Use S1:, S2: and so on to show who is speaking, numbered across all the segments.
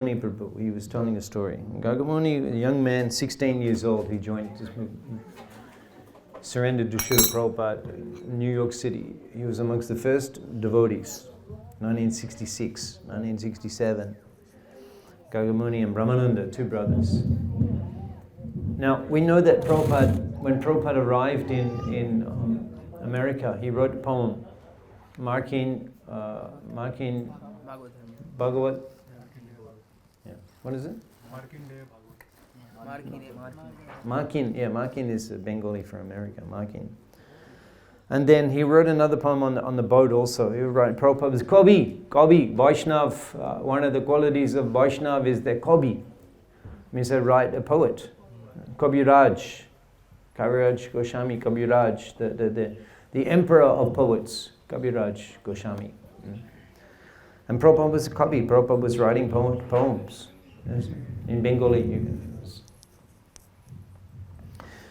S1: Prabhu, he was telling a story. Gagamuni, a young man, 16 years old, he joined this movement, surrendered to Srila Prabhupada in New York City. He was amongst the first devotees, 1966, 1967. Gagamuni and Brahmananda, two brothers. Now, we know that Prabhupada, when Prabhupada arrived in America, he wrote a poem, marking Bhagavat. Yeah. What is it? Markin is Bengali for America, Markin. And then he wrote another poem on the boat also. He wrote, Prabhupada was Kavi, Vaishnav. One of the qualities of Vaishnav is that Kavi. Means a poet. Kaviraj Goswami, Kaviraj, the emperor of poets, Kaviraj Goswami. And Prabhupada was a Kavi. Prabhupada was writing poems in Bengali.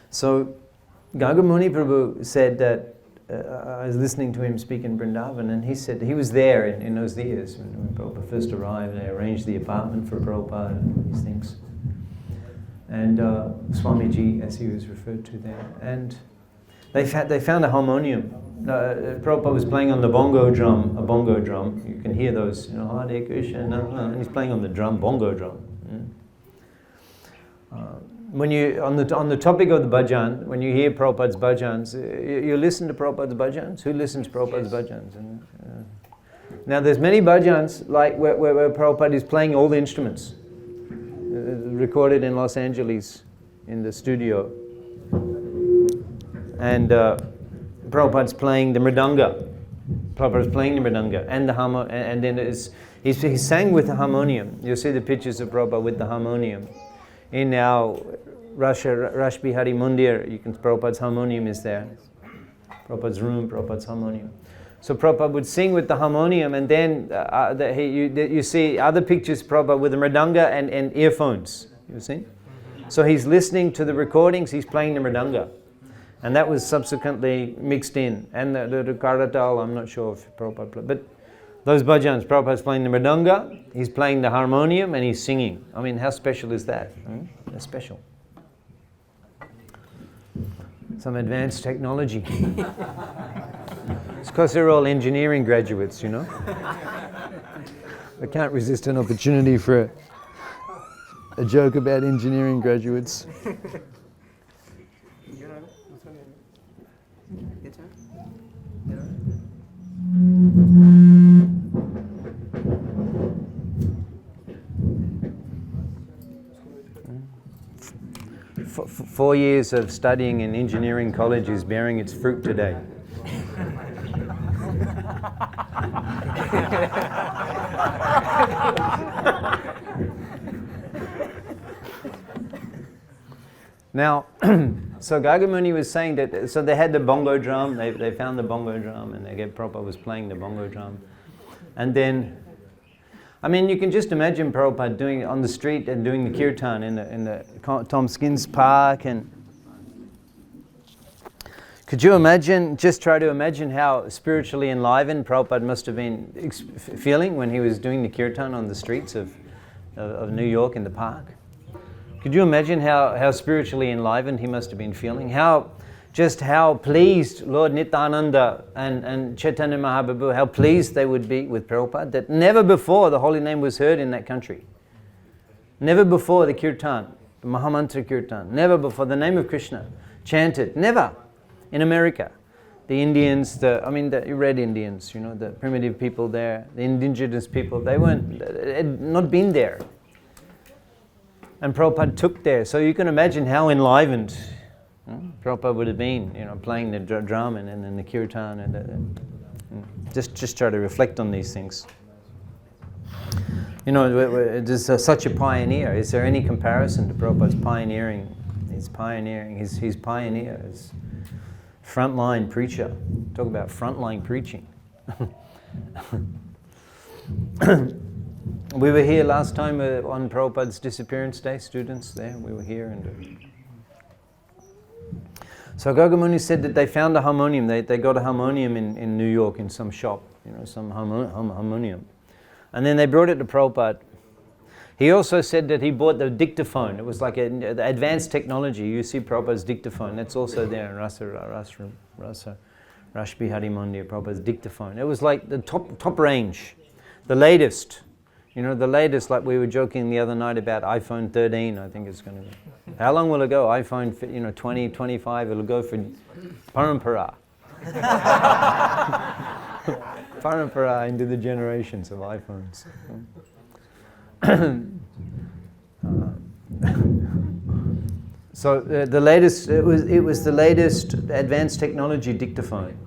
S1: So Gagamuni Prabhu said that, I was listening to him speak in Vrindavan, and he said he was there in those years when Prabhupada first arrived. They arranged the apartment for Prabhupada and these things. And Swamiji, as he was referred to there. And they found a harmonium. Prabhupada was playing on the bongo drum, a bongo drum. You can hear those, Hare Krishna, and he's playing on the drum, bongo drum. When you on the topic of the bhajan, when you hear Prabhupada's bhajans, you listen to Prabhupada's bhajans. Who listens to Prabhupada's bhajans? Now there's many bhajans like where Prabhupada is playing all the instruments, recorded in Los Angeles in the studio, and Prabhupada's playing the mridanga. Prabhupada's playing the mridanga and the and then he sang with the harmonium. You'll see the pictures of Prabhupada with the harmonium. In now Rash Bihari Mandir, Prabhupada's harmonium is there. Prabhupada's room, Prabhupada's harmonium. So Prabhupada would sing with the harmonium, and then you see other pictures Prabhupada with the mridanga and earphones. You see? So he's listening to the recordings, he's playing the mridanga. And that was subsequently mixed in. And the karatal, I'm not sure if Prabhupada played, but those bhajans, Prabhupada's playing the mridanga, he's playing the harmonium, and he's singing. I mean, how special is that? That's special. Some advanced technology. It's because they're all engineering graduates, I can't resist an opportunity for a joke about engineering graduates. 4 years of studying in engineering college is bearing its fruit today. Now, so Gagamuni was saying that, so they had the bongo drum, they found the bongo drum, and Prabhupada was playing the bongo drum. And then, I mean, you can just imagine Prabhupada doing it on the street and doing the kirtan in the Tom Skins Park. And could you imagine, just try to imagine how spiritually enlivened Prabhupada must have been feeling when he was doing the kirtan on the streets of New York in the park? Could you imagine how spiritually enlivened he must have been feeling? How pleased Lord Nityanand and Chaitanya Mahaprabhu, how pleased they would be with Prabhupada, that never before the holy name was heard in that country. Never before the kirtan, the Mahamantra kirtan, never before the name of Krishna chanted, never in America. The Indians, the red Indians, the primitive people there, the indigenous people, they had not been there. And Prabhupada took there. So you can imagine how enlivened Prabhupada would have been, playing the drum and then the kirtan. And just try to reflect on these things. There's such a pioneer. Is there any comparison to Prabhupada's pioneering? He's pioneering. He's pioneer. He's frontline preacher. Talk about frontline preaching. We were here last time on Prabhupada's disappearance day, students there, we were here. So Gagamuni said that they found a harmonium, they got a harmonium in New York in some shop, some harmonium. And then they brought it to Prabhupada. He also said that he bought the dictaphone. It was like the advanced technology. You see Prabhupada's dictaphone. That's also there in Rashbihari Mandir, Prabhupada's dictaphone. It was like the top range, the latest. You know, the latest, like we were joking the other night about iPhone 13, I think it's going to be. How long will it go? iPhone, 20, 25, it'll go for parampara. Parampara into the generations of iPhones. So the latest, it was the latest advanced technology dictaphone.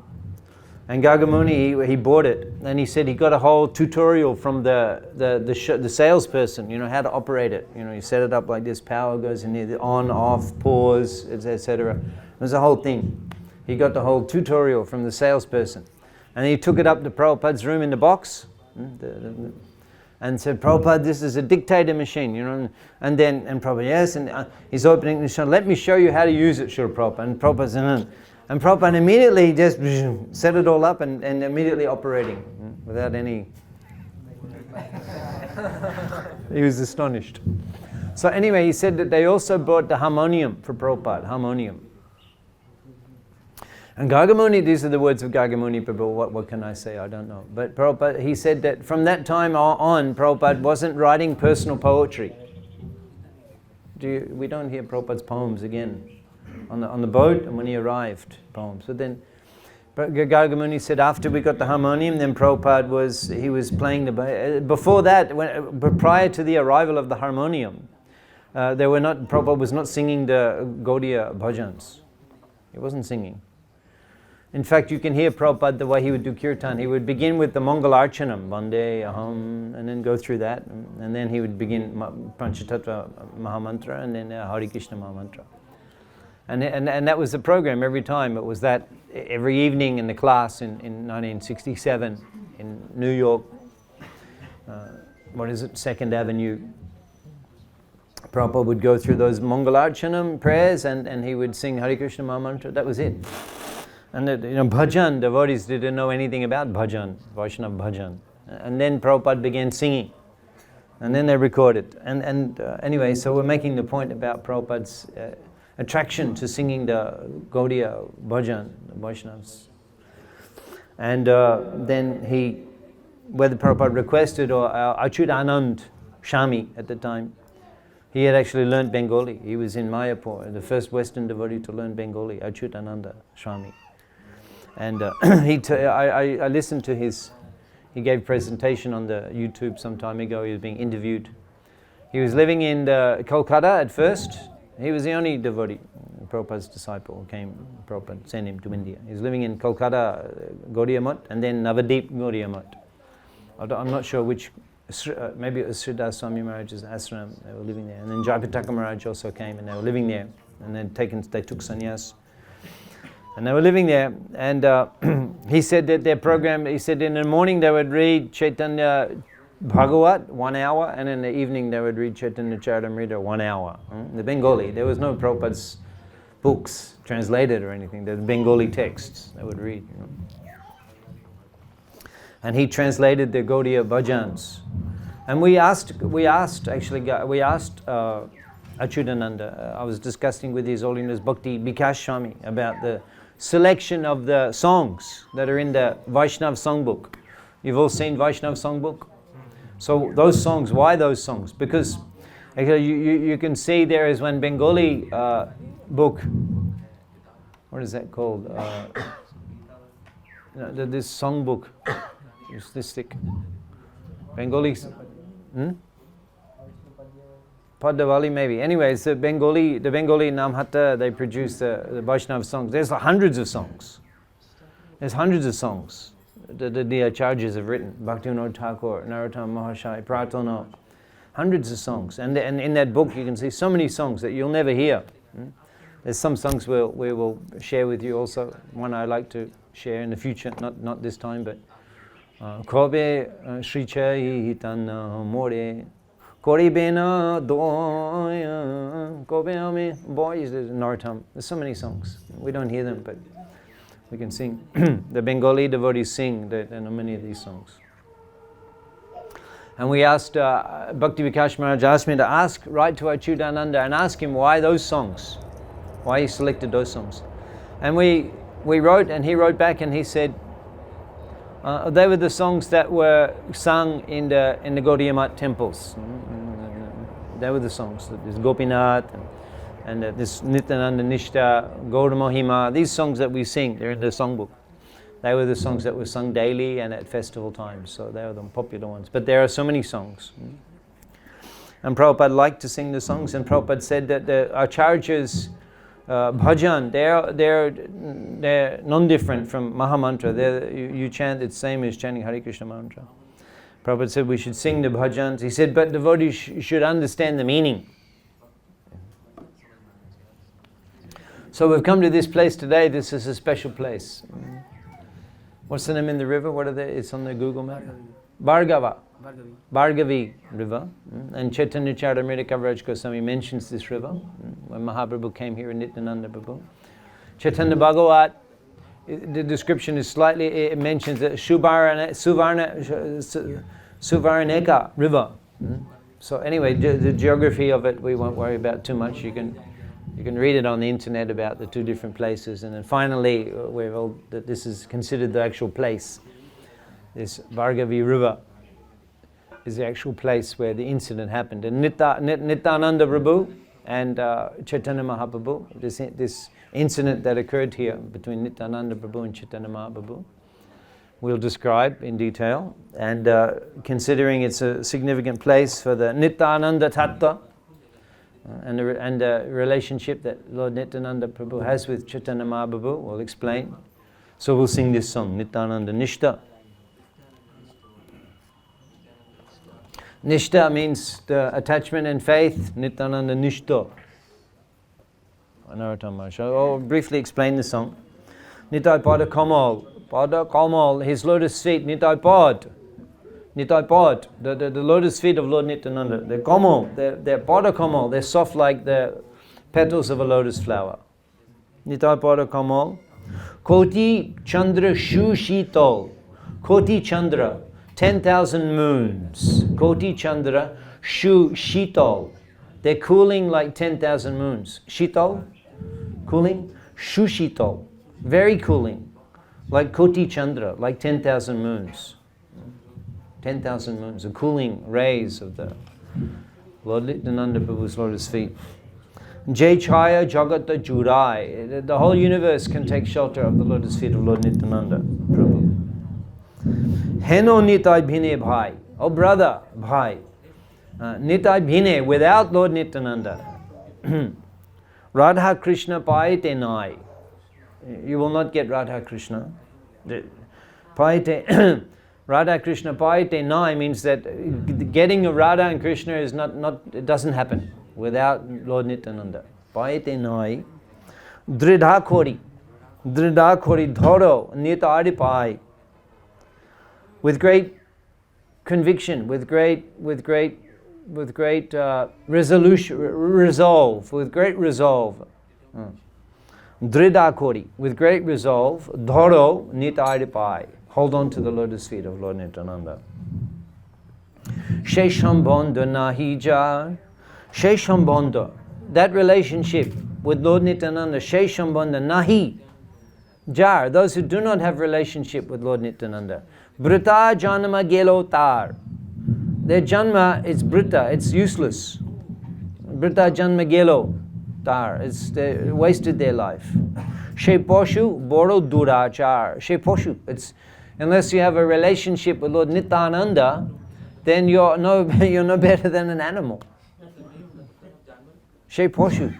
S1: And Gagamuni, he bought it, and he said he got a whole tutorial from the salesperson, how to operate it. You set it up like this, power goes in here, on, off, pause, etc. It was a whole thing. He got the whole tutorial from the salesperson. And he took it up to Prabhupada's room in the box, and said, Prabhupada, this is a dictator machine, And Prabhupada, yes, and he's opening the show, let me show you how to use it, Srila Prabhupada. And Prabhupada said, and Prabhupada immediately just set it all up and immediately operating without any... He was astonished. So anyway, he said that they also brought the harmonium for Prabhupada, harmonium. And Gagamuni, these are the words of Gagamuni Prabhu, what can I say? I don't know. But Prabhupada, he said that from that time on, Prabhupada wasn't writing personal poetry. We don't hear Prabhupada's poems again. On the boat and when he arrived, poems. So then, Gagamuni said after we got the harmonium, then Prabhupada was playing before that, prior to the arrival of the harmonium, Prabhupada was not singing the Gaudiya bhajans. He wasn't singing. In fact, you can hear Prabhupada the way he would do kirtan. He would begin with the Mangalarchanam, Vande, Aham, and then go through that. And then he would begin Panchatattva Mahamantra and then Hare Krishna Mahamantra. And that was the program every time. It was that every evening in the class in 1967 in New York. 2nd Avenue. Prabhupada would go through those Mangalarchanam prayers and he would sing Hare Krishna Mahamantra. That was it. And bhajan, devotees didn't know anything about bhajan, Vaishnava bhajan. And then Prabhupada began singing. And then they recorded. Anyway, so we're making the point about Prabhupada's attraction to singing the Gaudiya bhajan, the Vaishnavas. And then whether Prabhupada requested or Achyutanand Swami at the time, he had actually learned Bengali. He was in Mayapur, the first Western devotee to learn Bengali, Achyutananda Swami. And I listened to he gave a presentation on the YouTube some time ago. He was being interviewed. He was living in Kolkata at first. He was the only devotee, Prabhupada's disciple, Prabhupada sent him to India. He was living in Kolkata, Gaudiya Math, and then Navadip Gaudiya Math. I'm not sure which, maybe it was Sridhar Swami Maharaj's ashram, they were living there. And then Jayapataka Maharaj also came and they were living there. And then they took sannyas. And they were living there. And he said that their program, he said in the morning they would read Chaitanya Bhagavat, 1 hour, and in the evening they would read Chaitanya Charitamrita, 1 hour. The Bengali, there was no Prabhupada's books translated or anything. There were Bengali texts they would read. And he translated the Gaudiya bhajans. And we asked Achyutananda, I was discussing with His Holiness Bhakti Vikas Swami about the selection of the songs that are in the Vaishnav songbook. You've all seen Vaishnav songbook? So those songs, why those songs? Because actually you can see there is one Bengali book, what is that called? This songbook, it's this thick. Bengali, Padavali maybe. Anyways, the Bengali Namhata, they produce the Vaishnav songs. There's hundreds of songs. There's hundreds of songs. The acharyas have written, Bhaktivinoda Thakur, Narottam Mahashaya, Pratana, hundreds of songs. And in that book you can see so many songs that you'll never hear. There's some songs we will share with you also. One I like to share in the future, not this time, but Kobe Sri Chai Hitan More Koribena Doya Kobe Ame Boys, there's Narottam. There's so many songs. We don't hear them, but we can sing. The Bengali devotees sing, there are many of these songs. And we asked, Bhakti Vikash Maharaj asked me to write to Achyutananda and ask him why those songs, why he selected those songs. And we wrote, and he wrote back and he said, they were the songs that were sung in the Gaudiya Math temples. They were the songs. This Gopinath and this Nityananda Nishta, Gaura Mohima, these songs that we sing, they're in the songbook. They were the songs that were sung daily and at festival times, so they were the popular ones. But there are so many songs. And Prabhupada liked to sing the songs, and Prabhupada said that the Acharya's bhajan, they're non-different from Mahamantra. You chant the same as chanting Hare Krishna mantra. Prabhupada said we should sing the bhajans. He said, but devotees should understand the meaning. So we've come to this place today. This is a special place. What's the name in the river? What are they? It's on the Google map. Bhargavi River. And Chaitanya Charitamrita Kaviraj Goswami mentions this river when Mahaprabhu came here in Nityananda Prabhu. Chaitanya Bhagavat, the description is slightly, it mentions the Suvarneka River. So anyway, the geography of it we won't worry about too much. You can read it on the internet about the two different places, and then finally we're told that this is considered the actual place. This Bhargavi River is the actual place where the incident happened. And Nityananda Prabhu and Chaitanya Mahaprabhu, this incident that occurred here between Nityananda Prabhu and Chaitanya Mahaprabhu, we'll describe in detail. And considering it's a significant place for the Nityananda Tattva, and the relationship that Lord Nityananda Prabhu has with Chaitanya Mahaprabhu, we'll explain. So we'll sing this song, Nityananda Nishta. Nishta means the attachment and faith, Nityananda Nishta. I'll briefly explain the song. Nitai Pada Kamal, his lotus feet, Nitai Pad. Nitai Pod, the lotus feet of Lord Nityananda. They're Kamal, they're Pada Kamal, they're soft like the petals of a lotus flower. Nitai Pada Kamal. Koti Chandra Shu Shitol. Koti Chandra, 10,000 moons. Koti Chandra Shu Shitol. They're cooling like 10,000 moons. Shitol, cooling. Shu Shitol, very cooling. Like Koti Chandra, like 10,000 moons. 10,000 moons, the cooling rays of the Lord Nityananda Prabhu's lotus feet. Jai Chaya Jagata Jurai. The whole universe can take shelter of the lotus feet of Lord Nityananda Prabhu. Heno Nitai Bhine Bhai. Oh brother, Bhai. Nitai Bhine, without Lord Nityananda. Radha Krishna Paite Nai. You will not get Radha Krishna. Paite Radha Krishna Paite Nai means that getting a Radha and Krishna is not it doesn't happen without Lord Nityananda. Paite Nai. Dridha Khori Dhoro Nita Adipai. With great conviction, with great resolution, resolve, with great resolve. Dridha Khori, with great resolve, Dhoro Nita Adipai. Hold on to the lotus feet of Lord Nityananda. Sheshambonda Nahija. Sheshambonda. That relationship with Lord Nityananda, Sheshambonda Nahi. Jar, those who do not have relationship with Lord Nityananda. Brita Janma Gelo Tar. Their Janma is Brita, it's useless. Brita Janma Gelo Tar. They wasted their life. Sheposhu Boro Durachar. Sheposhu. It's unless you have a relationship with Lord Nityananda, then you're no better than an animal. Sheposhu.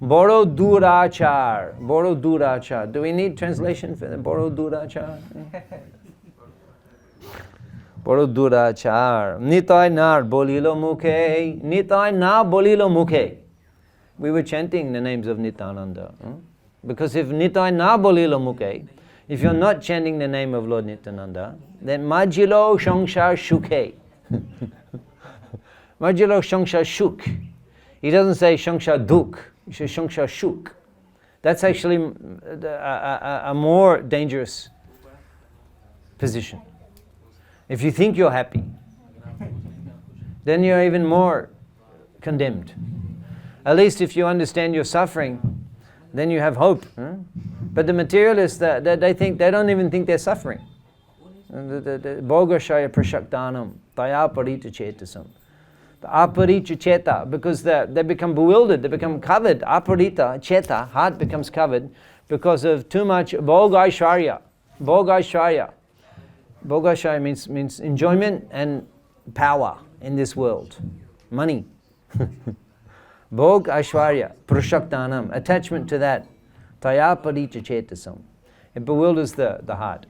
S1: Boro Durachar. Boro Durachar. Do we need translation for the Boro Durachar? Boro Durachar. Nitai nar bolilo mukhe. Nitai na bolilo mukhe. We were chanting the names of Nityananda. Because if Nitai na bolilo mukhe, if you're not chanting the name of Lord Nityananda, then Majilo Shangshar Shukhe. Majilo Shangshar Shuk. He doesn't say Shangshar Duk, he says Shangshar Shuk. That's actually a more dangerous position. If you think you're happy, then you're even more condemned. At least if you understand your suffering, then you have hope. But the materialists, they don't even think they're suffering. Bhogashaya prashaktanam, taya parita chetasam. The aparita cheta, because they become bewildered, they become covered. Aparita cheta, heart becomes covered because of too much bhogaishwarya. Bhogaishwarya. Bhogaishwarya means enjoyment and power in this world. Money. Bhog Aishwarya, Prashaktanam, attachment to that. Taya parita chetasam. It bewilders the heart.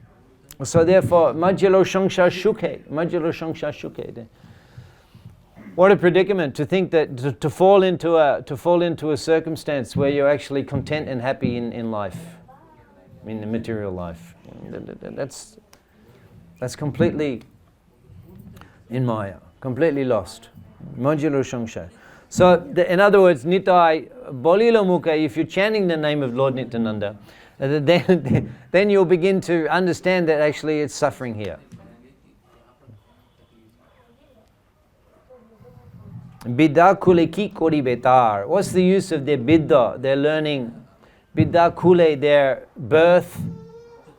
S1: So therefore, Majjalo Shangsha Shukhe. Majjalo Shangsha Shukhe. What a predicament to think that to fall into a circumstance where you're actually content and happy in life, in the material life. That's completely in Maya, completely lost. Majjalo Shangsha. So, in other words, Nitai Bolilo Mukha, if you're chanting the name of Lord Nityananda, then you'll begin to understand that actually it's suffering here. Bidda kule ki kori betar. What's the use of their bidda, their learning? Bidda kule, their birth.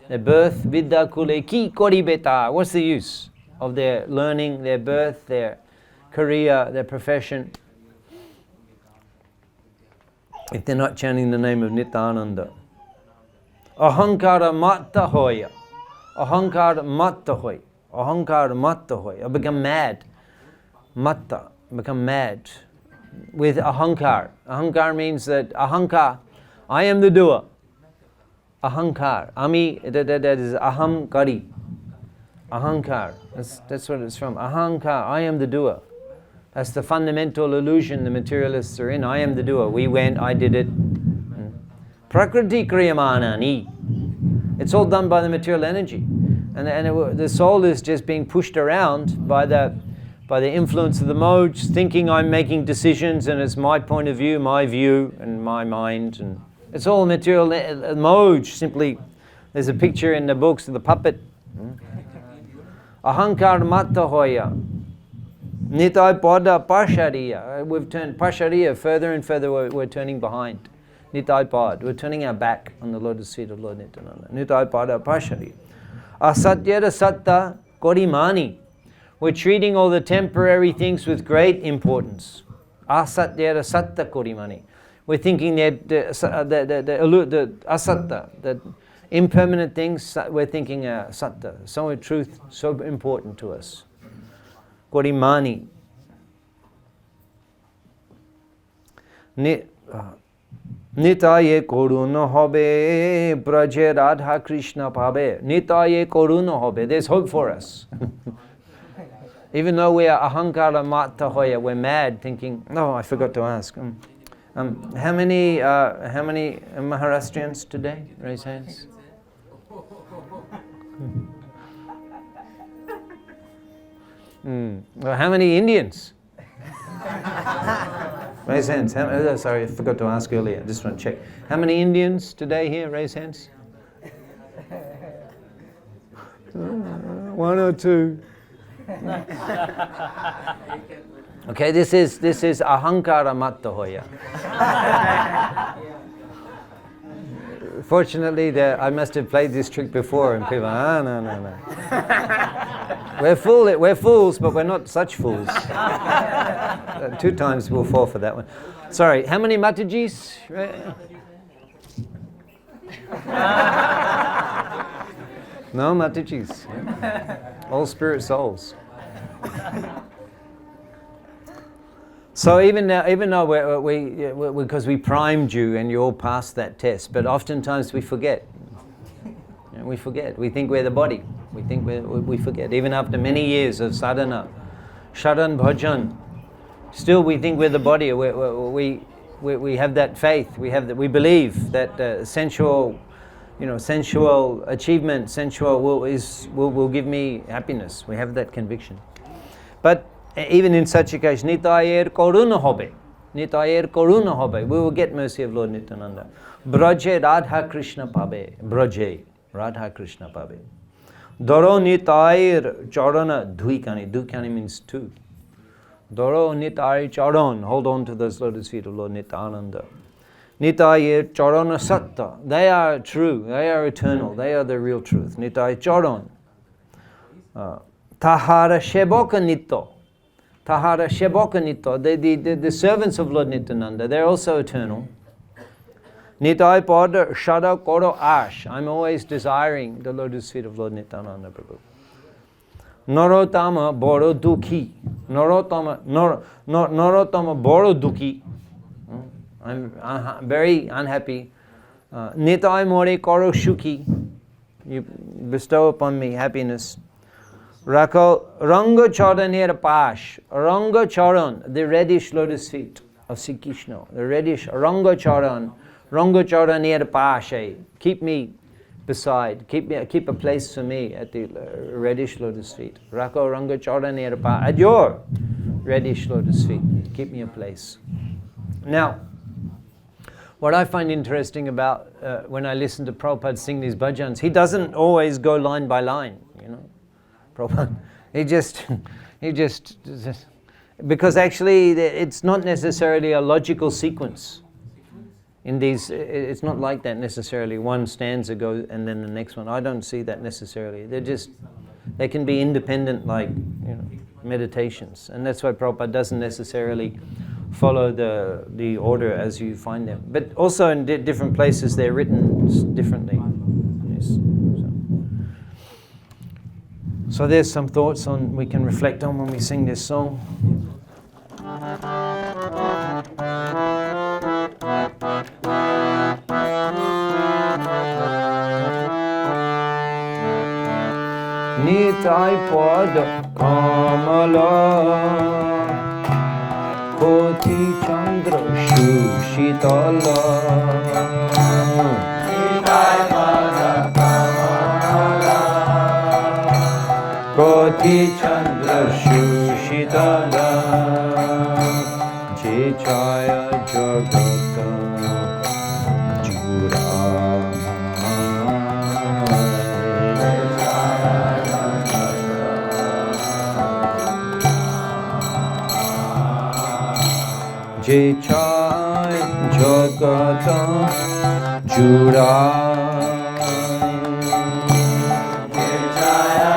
S1: Bidda kule ki kori betar. What's the use of their learning, their birth, their career, their profession, if they're not chanting the name of Nityananda? Ahankara matta hoya. Ahankara matta hoy. Ahankara matta hoy. I become mad. Matta. Become mad with ahankar. Ahankar means that ahankar, I am the doer. Ahankar. Ami, that is ahamkari. Ahankar. That's what it's from. Ahankar, I am the doer. That's the fundamental illusion the materialists are in. I am the doer. We went, I did it. Prakriti kriyamanani. It's all done by the material energy. And the soul is just being pushed around by the influence of the modes, thinking I'm making decisions and it's my point of view, my view, and my mind. And it's all material modes. Simply, there's a picture in the books of the puppet. Ahankar matta hoya. Nitai pada pashariya. We've turned pashariya further and further, we're turning behind. Nitai pad. We're turning our back on the lotus seat of Lord Nityananda. Nitai pada pashariya. Asatyara satta korimani. We're treating all the temporary things with great importance. Asatyara satta korimani. We're thinking that the asatta, the impermanent things, we're thinking satta. So in truth, so important to us. Korimani. Nitaye koruna hobe, braje radha krishna pabe. Nitaye koruna hobe. There's hope for us. Even though we are ahankara matta hoya, we're mad, thinking, no, I forgot to ask. How many Maharashtrians today? Raise hands. Well, how many Indians? Raise hands. Sorry, I forgot to ask earlier. I just want to check. How many Indians today here? Raise hands. One or two. Okay, this is ahankara matta hoya. Fortunately, I must have played this trick before, and people, no. We're fools, but we're not such fools. 2 times we'll fall for that one. Sorry, how many Matajis? No Matajis. All spirit souls. So even though we because we primed you and you all passed that test, but oftentimes we forget. We forget. We think we're the body. We forget. Even after many years of sadhana, sharan bhajan, still we think we're the body. We have that faith. We believe that sensual achievement, will give me happiness. We have that conviction. But even in such a case, Nitayer koruna hobe. We will get mercy of Lord Nityananda. Braje Radha Krishna pabe. Braje Radha Krishna pabe. Doro Nitayer charana dhuikani. Dhuikani means two. Doro Nitai Charan. Hold on to those lotus feet of Lord Nityananda. Nitai Charana Satta. They are true. They are eternal. They are the real truth. Nitai Charan. Tahara Sheboka Nitto. Tahara Sheboka Nitto. The servants of Lord Nityananda, they're also eternal. Nitai Pada Shada Koro Ash. I'm always desiring the lotus feet of Lord Nityananda Prabhu. Narotama Boro Dukhi. Narotama Boro Dukhi. I'm very unhappy. Nitai More Koro Shuki. You bestow upon me happiness. Rako Ranga Charan here Pash. Ranga Charan, the reddish lotus feet of Sri Krishna. The reddish Ranga Charan. Ranga Charan here Pashe. Keep me beside. Keep a place for me at the reddish lotus feet. Rako Ranga Charan here Pash. At your reddish lotus feet. Keep me a place. Now, what I find interesting about when I listen to Prabhupada sing these bhajans, he doesn't always go line by line, you know. Prabhupada, he just, because actually it's not necessarily a logical sequence. In these, it's not like that necessarily. One stanza goes and then the next one. I don't see that necessarily. They can be independent, like, you know, meditations, and that's why Prabhupada doesn't necessarily follow the order as you find them. But also in different places they're written differently. Yes. So there's some thoughts we can reflect on when we sing this song. Nitai Pada Kamala Koti Chandra Shushitala. Nitai Pada Kamala Koti Chandra Shushitala. Jechaya Jagata Jura. Jechai Jagata Jurai. Jechaya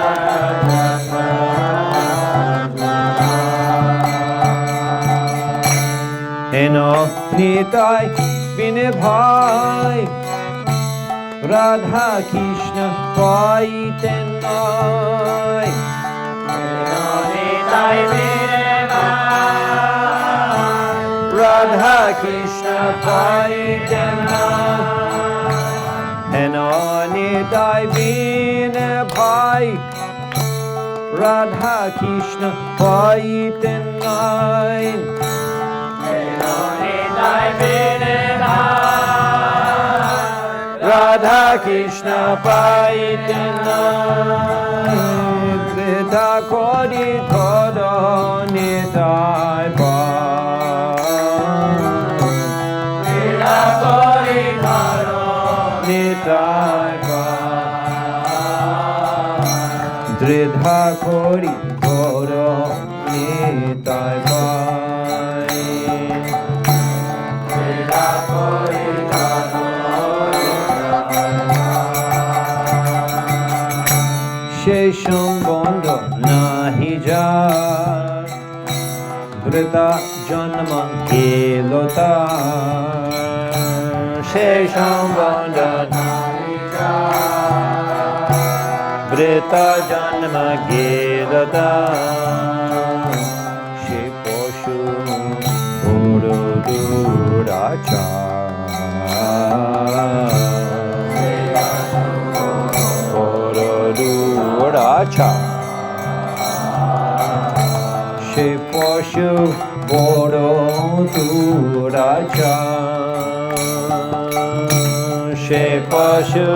S1: Jagata Jurai. Eno Nitai Bine Bhai Radha Krishna Pai Tenai. Eno Nitai Bine Bhai Radha Krishna Pai Tenai. Eno Nitai Bine Bhai Radha Krishna Pai Tenai. Eno Nitai Bine Bhai Radha Krishna Pai Tenai. Krita Kodi Kodo Nitai Bhai. Krita Kodi Kodo Nitai Bhai. Dridha Kodi Kodo Nitai Bhai. Dridha Kodi Kodo Shesham Bondo Nahi Jai Vrita Janma Kelota. Shesham Bondo Nahi Jai Vrita Janma Kelota. Shiposhu Uru Duracha. Duracha. Shiposhu Boro Duracha. Shiposhu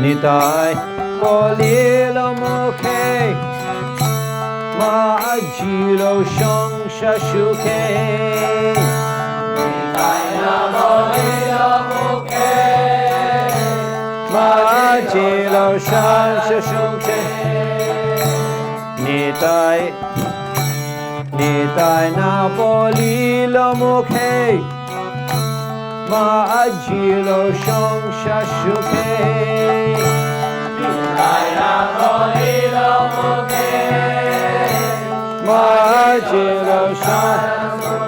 S1: Nitai Polila Mukhe Ma Ajilo Shangsha Shuke. Nitai Polila Mukhe Ma Majilo shansha shunke Nitai na bolilo mukhe Majilo shansha shuke Nitai na bolilo mukhe Majilo shansha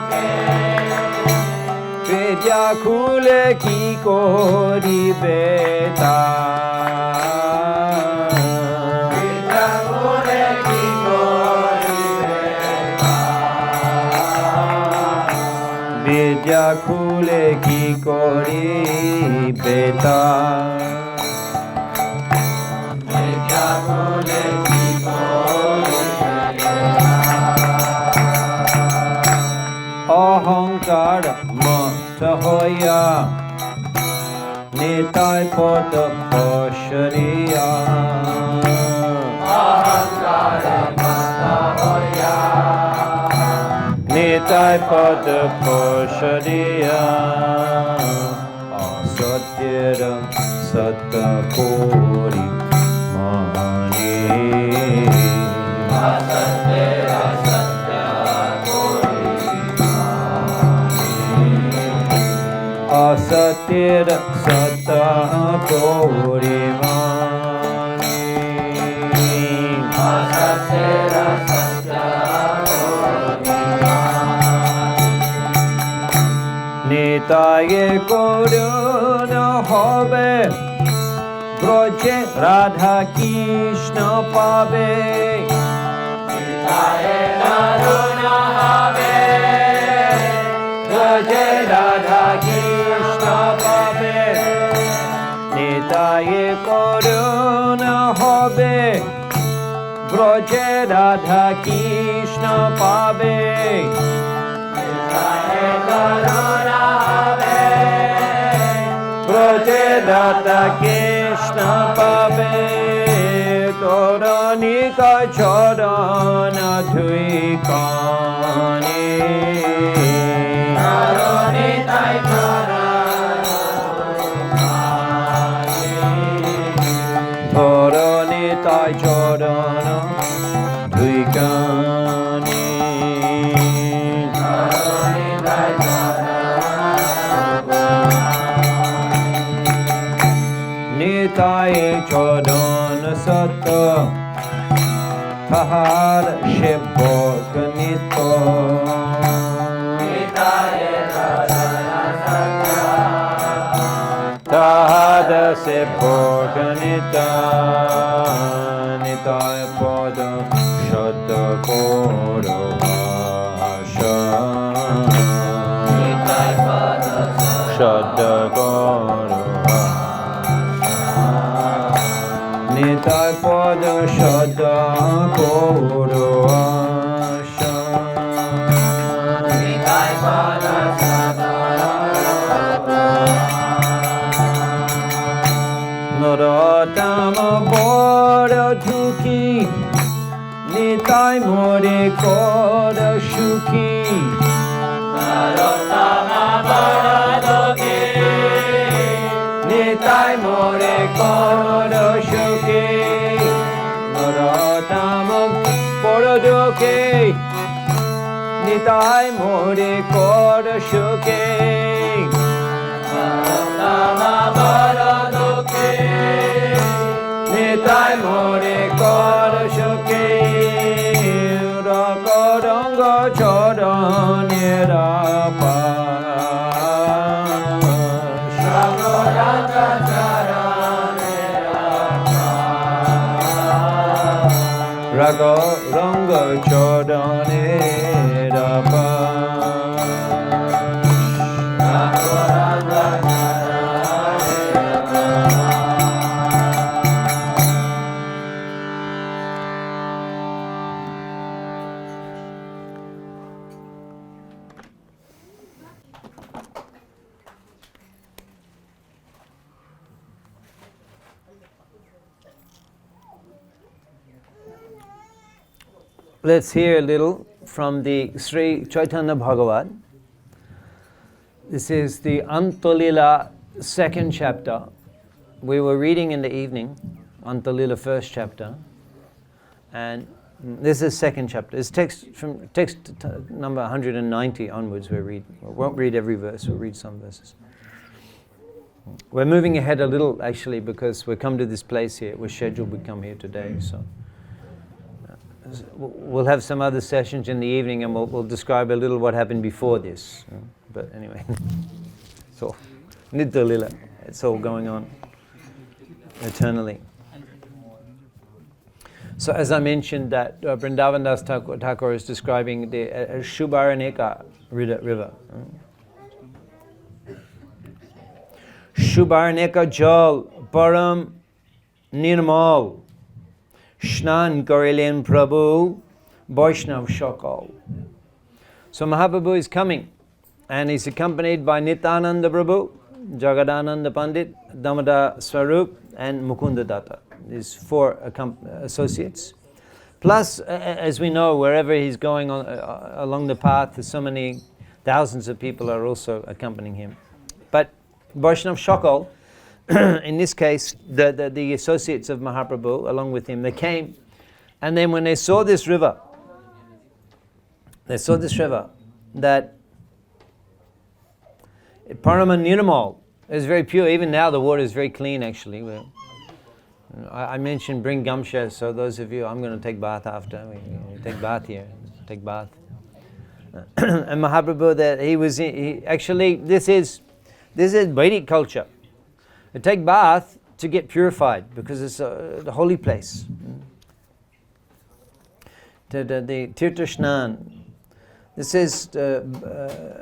S1: Vidya kule ki kori beta Vidya kule ki kori beta Vidya kule ki kori beta Vidya kule ki kori beta Ahankara Hoya Nitai Pada Pashariya Ahankara Mata Hoya Nitai Pada Pashariya Asatyara Satakori Mani Asatyara Asatira sata kori mani Asatira sata kori mani Nitaye koruna hobe Broje Radha Krishna pabe Nitaye koruna hobe Broje Radha Krishna pabe Nitaye koruna hobe Broje Radha Krishna pabe Nitaye koruna hobe Broje Radha Krishna pabe Toranika Charana Dhuikani Toranitai Charana Toranitai Charana Dhuikani Toranitai Charana Nitai Charana Satta Tahar Shibhok Nito Nitai Charana Satta Tahar Shibhok Nita Nitai Pada Shata Koro Asha Nitai Pada Shata Koro Nitai Pada Shata Koro Asha Nitai Pada Shata Narottama Bora Dhuki Nitai More Kora Shuki Narottama Bora Dhuki Nitai More Kora Shuki Narottama Bora Dhuki Nitai More Kora Shuki Narottama Bora Dhuki Nitai More Kora Shuki Rakaranga Charanira Pa Rakaranga Charanira Pa Rakaranga Charanira Pa Rakaranga Charanira Pa Let's hear a little from the Sri Chaitanya Bhagavat. This is the Antolila second chapter, we were reading in the evening, Antalila first chapter, and this is second chapter. It's text number 190 onwards. We won't read every verse. We'll read some verses. We're moving ahead a little, actually, because we've come to this place here. We're scheduled to come here today, so we'll have some other sessions in the evening, and we'll describe a little what happened before this. But anyway, so Nityanand, it's all going on eternally. So as I mentioned, that Vrindavan Das Thakur is describing the Shubharaneka river. Shubharaneka Jal Param Nirmal Shnan Korilen Prabhu Vaishnav Shakal. So Mahaprabhu is coming, and he's accompanied by Nityanand Prabhu, Jagadananda Pandit, Damodar Swarup, and Mukunda Datta. These four associates. Plus, as we know, wherever he's going on, along the path, so many thousands of people are also accompanying him. But Vaishnav Shakal, in this case, the associates of Mahaprabhu, along with him, they came, and then when they saw this river, that Parama Nirmal is very pure. Even now the water is very clean, actually. I mentioned bring gamsha, so those of you, I'm going to take bath after. We take bath here, take bath. And Mahaprabhu, that actually, this is Vedic culture. You take bath to get purified, because it's the holy place. The Tirtha Shnan. This is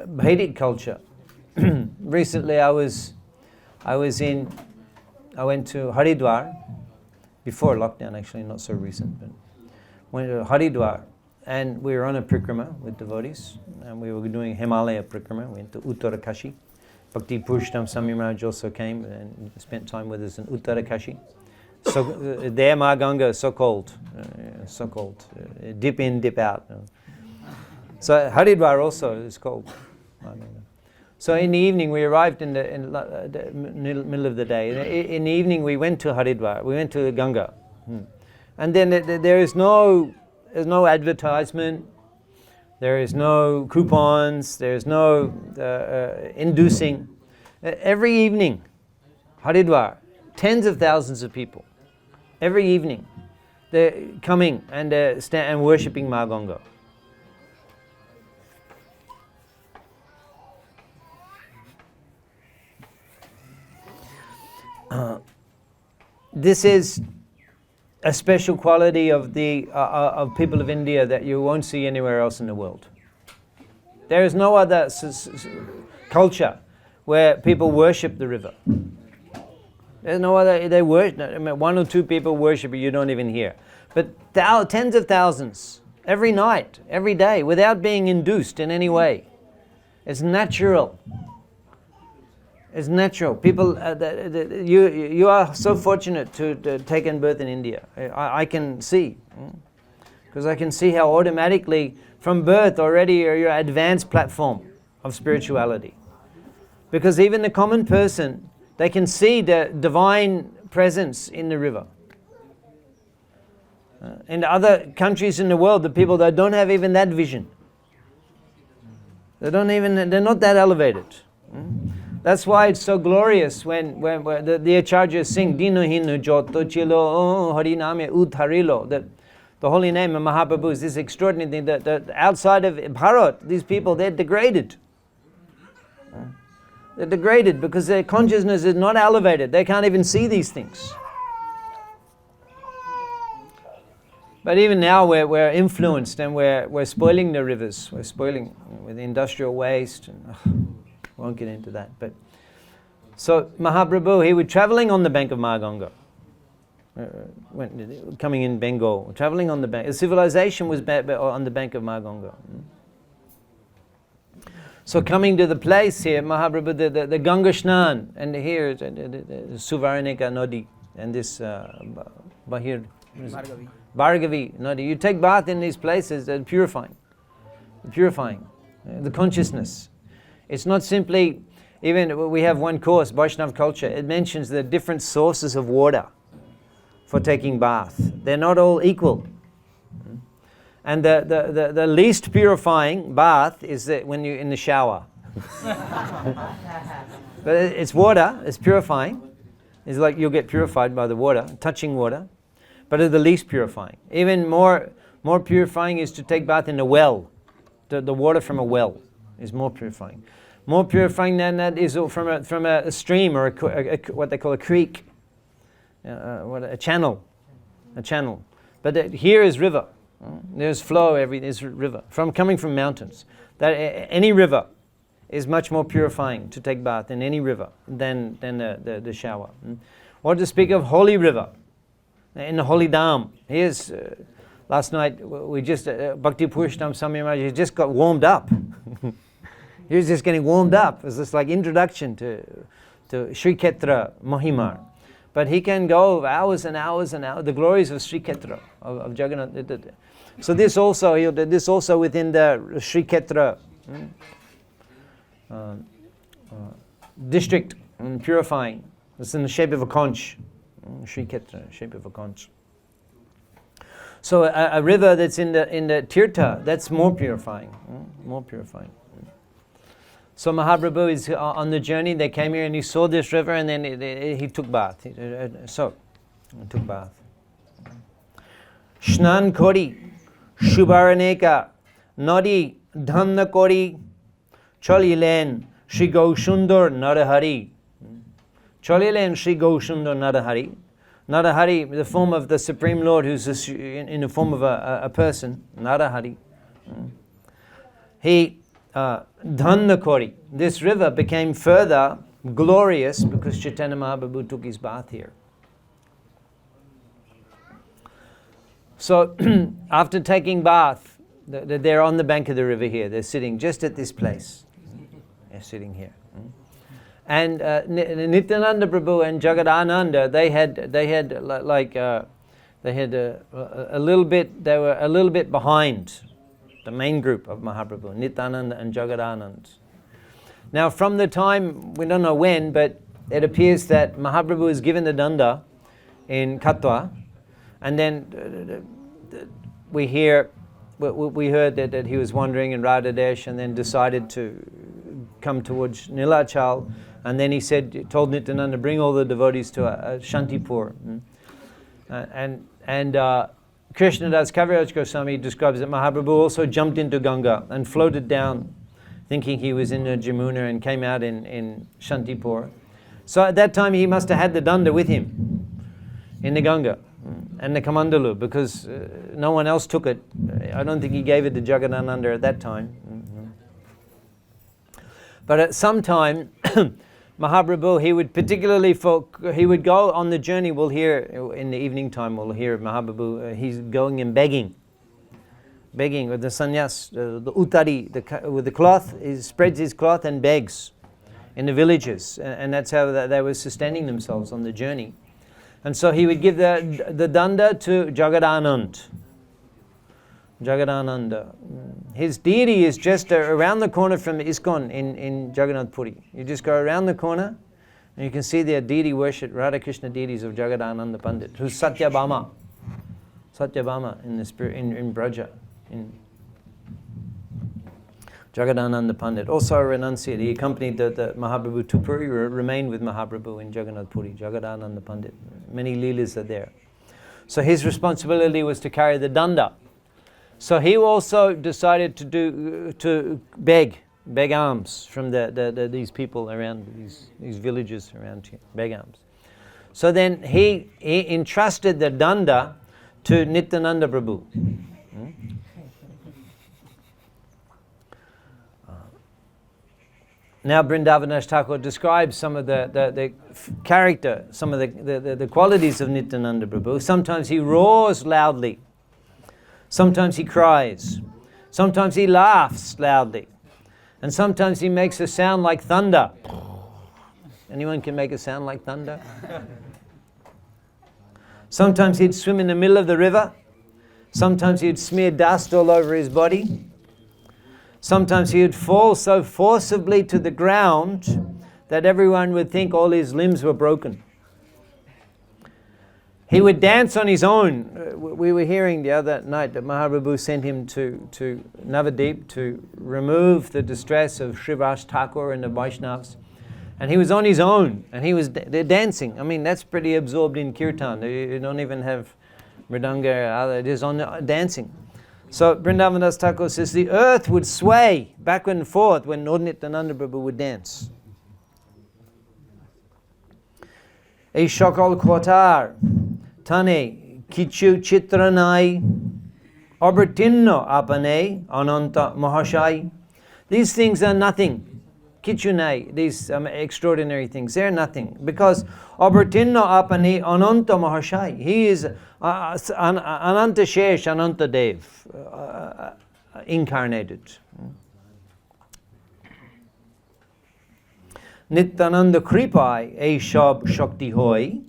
S1: Vedic culture. Recently I went to Haridwar, before lockdown, actually, not so recent, but went to Haridwar, and we were on a prikrama with devotees, and we were doing Himalaya prikrama. We went to Uttarakashi. Bhakti Purushottam Swami Maharaj also came and spent time with us in Uttarakashi. So there, Ma Ganga is so cold, dip in, dip out. So Haridwar also is cold. So in the evening, we arrived in the middle of the day. In the evening, we went to Haridwar. We went to Ganga, and then there is no advertisement. There is no coupons. There is no inducing. Every evening, Haridwar, tens of thousands of people. Every evening, they're coming and and worshipping Ma Ganga. This is a special quality of of people of India that you won't see anywhere else in the world. There is no other culture where people worship the river. There's no other. They worship. I mean, one or two people worship it, you don't even hear. But tens of thousands every night, every day, without being induced in any way. It's natural. It's natural. People, you are so fortunate to taken birth in India. I can see, because I can see how automatically from birth already you're an advanced platform of spirituality. Because even the common person, they can see the divine presence in the river. In other countries in the world, the people that don't have even that vision, they're not that elevated. That's why it's so glorious when the Acharyas sing Dino Hinu Joto Chilo Hariname Utharilo, that the holy name of Mahaprabhu is this extraordinary thing that outside of Bharat, these people, they're degraded. They're degraded because their consciousness is not elevated. They can't even see these things. But even now we're influenced, and we're spoiling the rivers. We're spoiling with industrial waste. And, won't get into that. But so Mahaprabhu, he was traveling on the bank of Maganga, coming in Bengal, traveling on the bank. The civilization was on the bank of Maganga. So coming to the place here, Mahaprabhu, the Ganga Shnan, and here the Suvaraneka Nadi, and this Bhargavi Nadi. You take bath in these places, they're purifying the consciousness. It's not simply Even we have one course, Vaishnav culture. It mentions the different sources of water for taking bath. They're not all equal. And the least purifying bath is when you're in the shower. But it's water, it's purifying. It's like you'll get purified by the water, touching water. But it's the least purifying. Even more purifying is to take bath in a well. The water from a well is more purifying. More purifying than that is from a stream or what they call a creek. A channel. A channel. But here is river. There's flow, there's river. Coming from mountains. That any river is much more purifying to take bath in any river than the shower. Or to speak of holy river, in the holy dam. Here's, last night, we just, Bhakti Purushottam Swami Maharaj, he just got warmed up. He was just getting warmed up. It was just like introduction to Sri Kshetra Mahima. But he can go hours and hours and hours, the glories of Sri Kshetra, of Jagannath. So this also, he did this also within the Sri Kshetra district, purifying. It's in the shape of a conch. Sri Kshetra, shape of a conch. So a river that's in the Tirtha, that's more purifying. More purifying. So Mahaprabhu is on the journey. They came here and he saw this river, and then he took bath. He took bath. Shnan kori, Shubaraneka, Nadi, Dhamna kori, Cholilen, Shri Gaushundar Narahari. Cholilen Shri Gaushundar Narahari. Narahari, the form of the Supreme Lord, who's in the form of a person, Narahari. He Dhanakori. This river became further glorious because Chaitanya Mahaprabhu took his bath here. So after taking bath, they're on the bank of the river here. They're sitting just at this place. They're sitting here. And Nityananda Prabhu and Jagadananda, they were a little bit behind the main group of Mahaprabhu, Nityananda and Jagadanand. Now from the time, we don't know when, but it appears that Mahaprabhu was given the danda in Katwa, and then we heard that he was wandering in Radhadesh and then decided to come towards Nilachal, and then he told Nityananda, bring all the devotees to Shantipur. And Krishnadas Kaviraj Goswami describes that Mahaprabhu also jumped into Ganga and floated down, thinking he was in Jamuna, and came out in Shantipur. So at that time he must have had the danda with him in the Ganga and the Kamandalu, because no one else took it. I don't think he gave it to Jagadananda at that time. But at some time, Mahaprabhu, he would go on the journey. We'll hear in the evening time, we'll hear Mahaprabhu, he's going and begging with the sannyas, the uttari, with the cloth. He spreads his cloth and begs in the villages, and that's how they were sustaining themselves on the journey. And so he would give the danda to Jagadananda. His deity is just around the corner from ISKCON in Jagannath Puri. You just go around the corner and you can see their deity worship, Radha Krishna deities of Jagadananda Pandit, who's Satyabhama in the spirit, in Braja, in Jagadananda Pandit. Also a renunciate. He accompanied the Mahaprabhu to Puri, remained with Mahaprabhu in Jagannath Puri, Jagadananda Pandit. Many leelas are there. So his responsibility was to carry the danda. So he also decided to beg alms from these people around, these villages around here, beg alms. So then he entrusted the danda to Nityananda Prabhu. Now Vrindavan Thakur describes some of the character, some of the qualities of Nityananda Prabhu. Sometimes he roars loudly. Sometimes he cries. Sometimes he laughs loudly. And sometimes he makes a sound like thunder. Anyone can make a sound like thunder? Sometimes he'd swim in the middle of the river. Sometimes he'd smear dust all over his body. Sometimes he would fall so forcibly to the ground that everyone would think all his limbs were broken. He would dance on his own. We were hearing the other night that Mahaprabhu sent him to Navadip to remove the distress of Srivas Thakur and the Vaishnavas. And he was on his own, and he was dancing. I mean, that's pretty absorbed in kirtan. You don't even have mridanga, it is on dancing. So Vrindavan Das Thakur says the earth would sway back and forth when Lord Nityananda Prabhu would dance. A shakal kotar tane kichu chitranai abertinno apane ananta mahashai. These things are nothing. Kichunai, these extraordinary things, they're nothing. Because abertinno apane ananta mahashai. He is Ananta Shesh, Ananta Dev, incarnated. Nityananda Kripai, A Shab Shakti Hoy,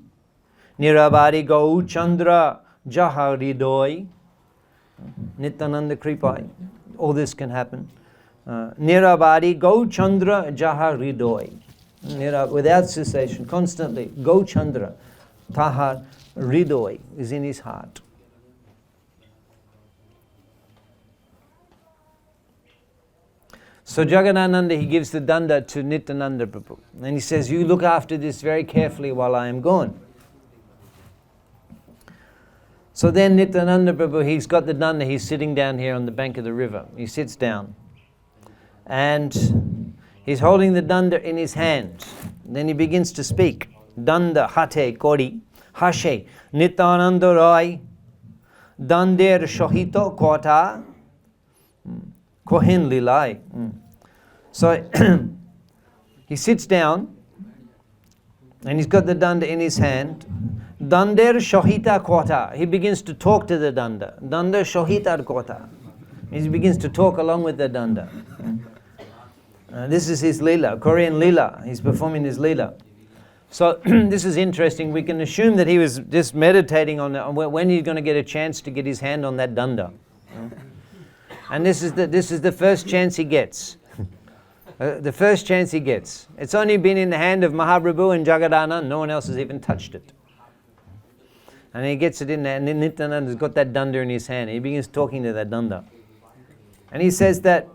S1: Nirabari Gau Chandra Jaharidoy. Nityananda Kripai, all this can happen. Nirabari Gau Chandra Jaharidoy. Without cessation, constantly. Gau Chandra, Tahar Ridoy is in his heart. So Jagadananda, he gives the danda to Nityananda Prabhu. And he says, you look after this very carefully while I am gone. So then Nityananda Prabhu, he's got the danda, he's sitting down here on the bank of the river. He sits down. And he's holding the danda in his hand. Then he begins to speak. Danda hate kori, hashe, Nityananda Rai, dander shohito kota, kohen lilai. So he sits down and he's got the danda in his hand. Dander shohita kota. He begins to talk to the danda. Danda shohita kota. He begins to talk along with the danda. This is his lila, Korean lila. He's performing his lila. So this is interesting. We can assume that he was just meditating on when he's going to get a chance to get his hand on that danda. And this is the first chance he gets. The first chance he gets. It's only been in the hand of Mahaprabhu and Jagadananda. No one else has even touched it. And he gets it in there, and then Nityananda has got that danda in his hand. He begins talking to that danda. And he says that,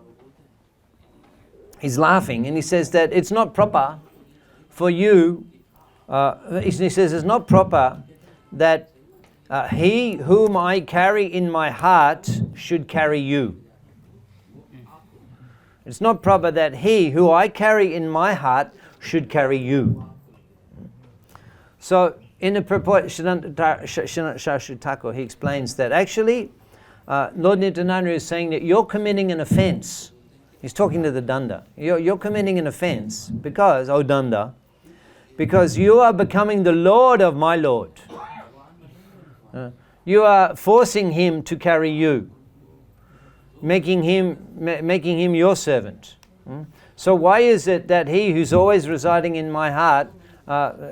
S1: he's laughing, and he says that it's not proper for you, he says it's not proper that he whom I carry in my heart should carry you. It's not proper that he who I carry in my heart should carry you. So in the purport, Shashri Thakur, he explains that actually Lord Nityananda is saying that you're committing an offense. He's talking to the danda. You're committing an offense because, oh danda, because you are becoming the Lord of my Lord. You are forcing him to carry you, making him your servant. So why is it that he who's always residing in my heart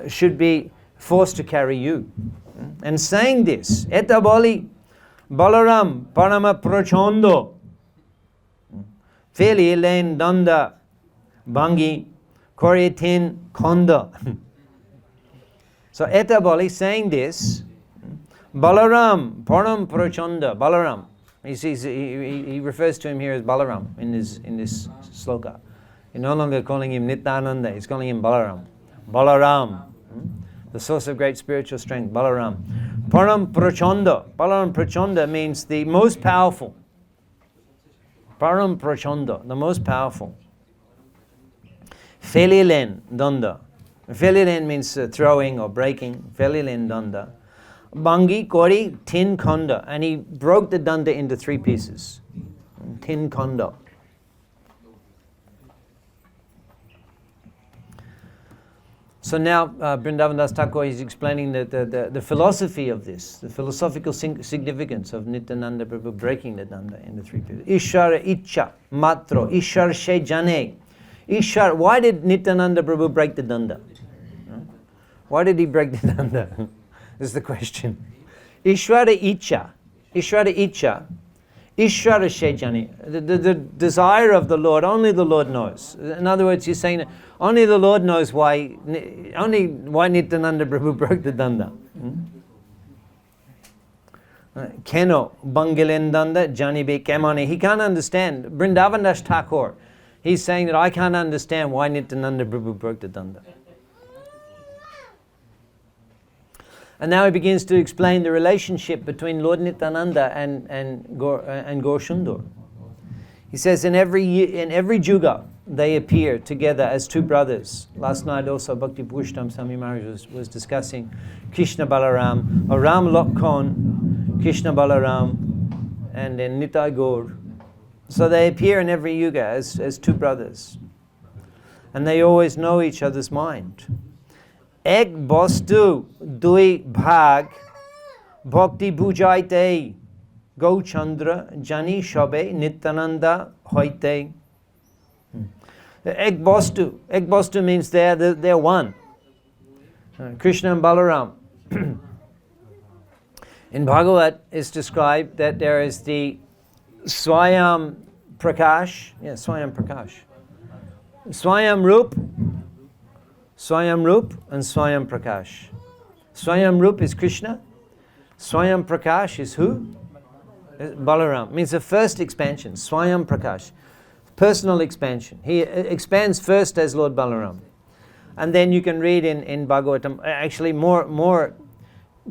S1: should be forced to carry you? And saying this, etaboli Balaram Parama Prachondo Feli Elaine Danda Bangi Koretin Konda. So etaboli, saying this, Balaram Param Prachanda, Balaram. He refers to him here as Balaram in this sloka. He's no longer calling him Nityananda, he's calling him Balaram. Balaram, the source of great spiritual strength, Balaram. Param Prachanda. Balaram Prachanda means the most powerful. Param Prachanda, the most powerful. Felilen Danda. Felilen means throwing or breaking. Felilen Danda. Bangi Kori Tin Konda. And he broke the danda into 3 pieces. Tin Konda. So now Vrindavan Das Thakur is explaining the philosophy of this, the philosophical significance of Nityananda Prabhu breaking the danda into 3 pieces. Ishara Icha Matro Ishar She Jane. Ishar, why did Nityananda Prabhu break the danda? Why did he break the danda? This is the question. Ishvara Icha Ishvara Shejani, the desire of the Lord, only the Lord knows. In other words, he's saying that only the Lord knows why Nityananda Prabhu broke the danda. Keno Bangilen danda Janibe Kemane. He can't understand. Vrindavan Das Thakur, he's saying that I can't understand why Nityananda Prabhu broke the danda. And now he begins to explain the relationship between Lord Nityananda and Gaur Sundar. He says in every Juga they appear together as two brothers. Last night also Bhakti Purushottam Swami Maharaj was discussing Krishna Balaram, or Ram Lokhan, Krishna Balaram, and then Nitai Gaur. So they appear in every Yuga as two brothers. And they always know each other's mind. Ek bostu dui bhag bhakti bujaite Gauchandra jani shabe Nityananda hoite. Ek bostu means they're one. Krishna and Balaram. In Bhagavat it's described that there is the Swayam Prakash, Swayam Prakash, Swayam Rup, and Swayam Prakash. Swayam Rup is Krishna. Swayam Prakash is who? Balaram. Means the first expansion. Swayam Prakash. Personal expansion. He expands first as Lord Balaram. And then you can read in Bhagavatam, actually more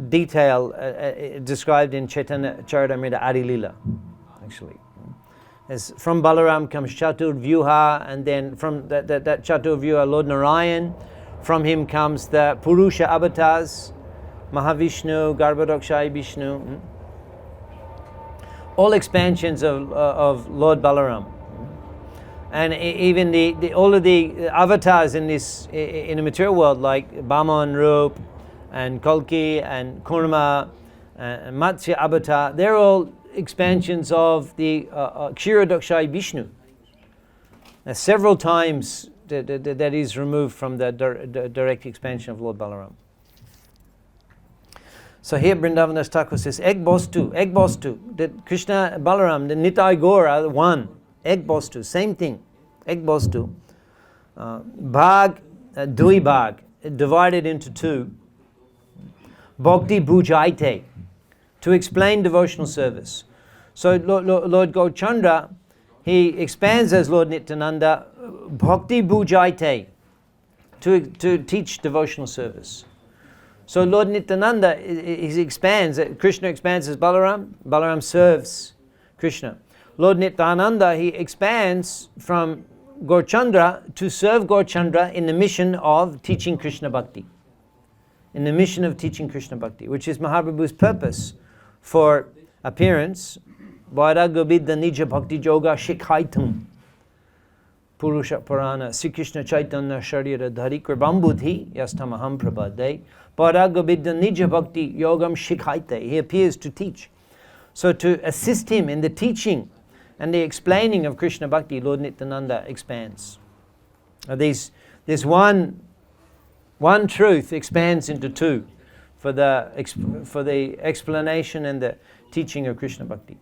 S1: detail described in Chaitanya Charitamrita Adi Lila, actually. As from Balaram comes Chatur Vyuha, and then from that Chatur Vyuha, Lord Narayan. From him comes the Purusha avatars, Mahavishnu, Garbhodakshai Vishnu. All expansions of Lord Balaram. And even all of the avatars in the material world, like Bhaman Rup and Kalki and Kurma and Matsya avatar, they're all expansions of the Kshirodakshai Vishnu. Several times that is removed from the direct expansion of Lord Balaram. So here Vrindavan Das Thakur says, Ek Bostu, that Krishna and Balaram, the Nitai Gaur are one. Ek Bostu, same thing. Ek Bostu. Bhag, Dui Bhag, divided into two. Bhakti Bujaite, to explain devotional service. So Lord Gaurchandra, he expands as Lord Nityananda, Bhakti Bujaite, to teach devotional service. So Lord Nityananda, he expands, Krishna expands as Balaram, Balaram serves Krishna. Lord Nityananda, he expands from Gaurchandra to serve Gaurchandra in the mission of teaching Krishna Bhakti. In the mission of teaching Krishna Bhakti, which is Mahaprabhu's purpose for appearance. Vairagabidda Nija Bhakti Yoga Shikhaitum Purusha Purana Sri Krishna Chaitanya Sharira Dhari Kribambudhi Yastamaham Prabhade Vairagabidda Nija Bhakti Yogam Shikhaite. He appears to teach. So to assist him in the teaching and the explaining of Krishna Bhakti, Lord Nityananda expands. This one truth expands into two for the explanation and the teaching of Krishna Bhakti.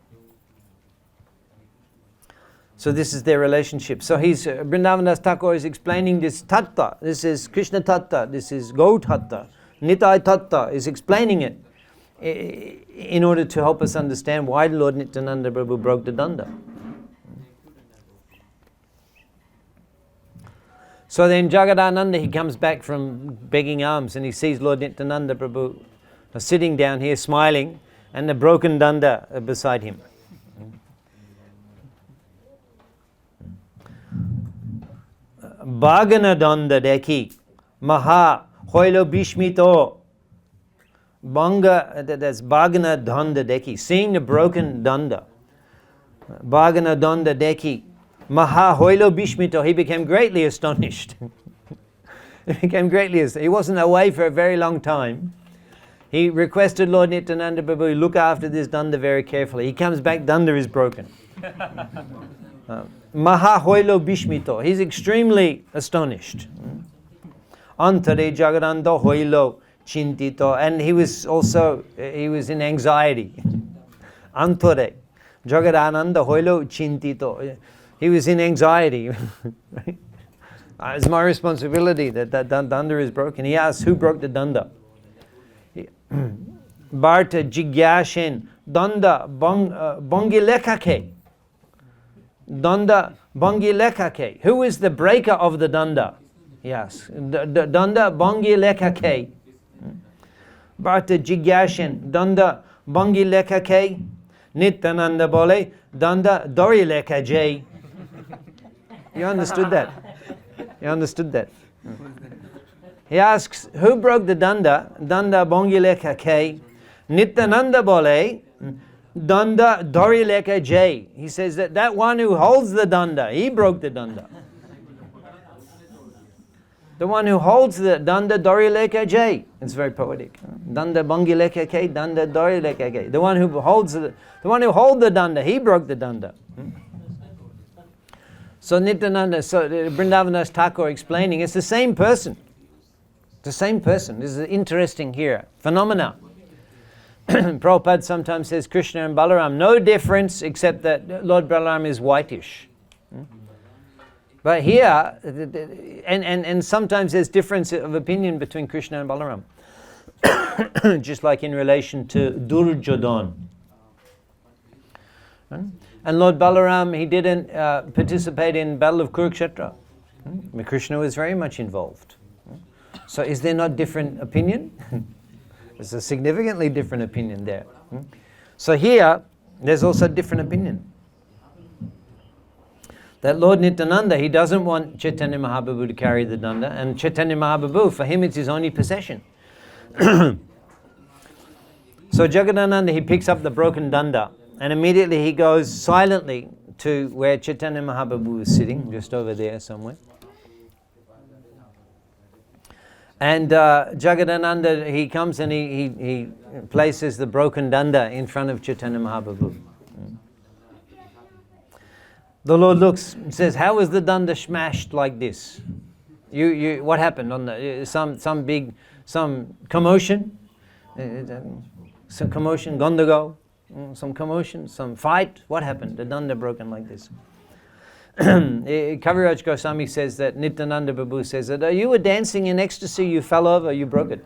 S1: So this is their relationship. So Vrindavan Das Thakur is explaining this tattva. This is Krishna tattva. This is Gaur tattva. Nitai tattva is explaining it in order to help us understand why Lord Nityananda Prabhu broke the danda. So then Jagadananda, he comes back from begging alms and he sees Lord Nityananda Prabhu sitting down here smiling and the broken danda beside him. Bhagana danda deki maha hoilo bishmito banga, that's Bhagana danda deki, seeing the broken danda. Bhagana danda deki maha hoilo bishmito, he became greatly astonished. He wasn't away for a very long time. He requested Lord Nityananda Prabhu look after this danda very carefully. He comes back, danda is broken. Maha hoilo bishmito, he's extremely astonished. Antare jagadanda hoilo chintito, and he was in anxiety. Antare Jagadananda hoilo chintito. He was in anxiety. Right? It's my responsibility that danda is broken. He asked, who broke the danda? Bharta jigyashen danda bongilekake. Danda bongilekake. Who is the breaker of the danda? Yes. Danda bongilekake. Bharta jigyashen danda bongilekake. Nityananda bole danda dorilekajay. You understood that? You understood that? He asks, who broke the danda? Danda bongilekake. Nityananda bole danda dorilekajay. He says that one who holds the danda, he broke the danda. The one who holds the danda dorilekajay. It's very poetic. Danda bongilekake, danda dorilekake. The one who holds the danda, he broke the danda. So Nityananda, Vrindavan Thakur explaining, it's the same person. The same person. This is interesting here. Phenomena. Prabhupada sometimes says Krishna and Balaram, no difference except that Lord Balaram is whitish. But here, and sometimes there's difference of opinion between Krishna and Balaram. Just like in relation to Durjodhan. And Lord Balaram, he didn't participate in Battle of Kurukshetra. Krishna was very much involved. So is there not different opinion? There's a significantly different opinion there. So here, there's also different opinion. That Lord Nityananda, he doesn't want Chaitanya Mahaprabhu to carry the danda, and Chaitanya Mahaprabhu, for him it's his only possession. So Jagadananda, he picks up the broken danda, and immediately he goes silently to where Chaitanya Mahaprabhu was sitting, just over there somewhere. And Jagadananda, he comes and he places the broken danda in front of Chaitanya Mahaprabhu. The Lord looks and says, how was the danda smashed like this? What happened on the some commotion? Some commotion, Gondago? Some commotion, some fight? What happened? The danda broken like this. Kaviraj Goswami says that Nityananda Prabhu says that you were dancing in ecstasy, you fell over, you broke it.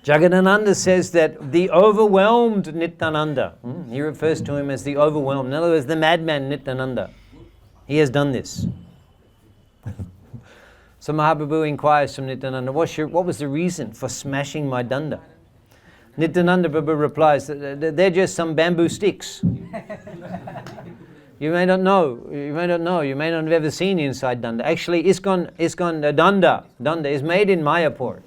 S1: Jagadananda says that the overwhelmed Nityananda, he refers to him as the overwhelmed, in other words, the madman Nityananda. He has done this. So Mahaprabhu inquires from Nityananda, what was the reason for smashing my danda? Nityananda Prabhu replies, they're just some bamboo sticks. You may not know, you may not have ever seen inside danda. Actually, ISKCON danda is made in Mayapur.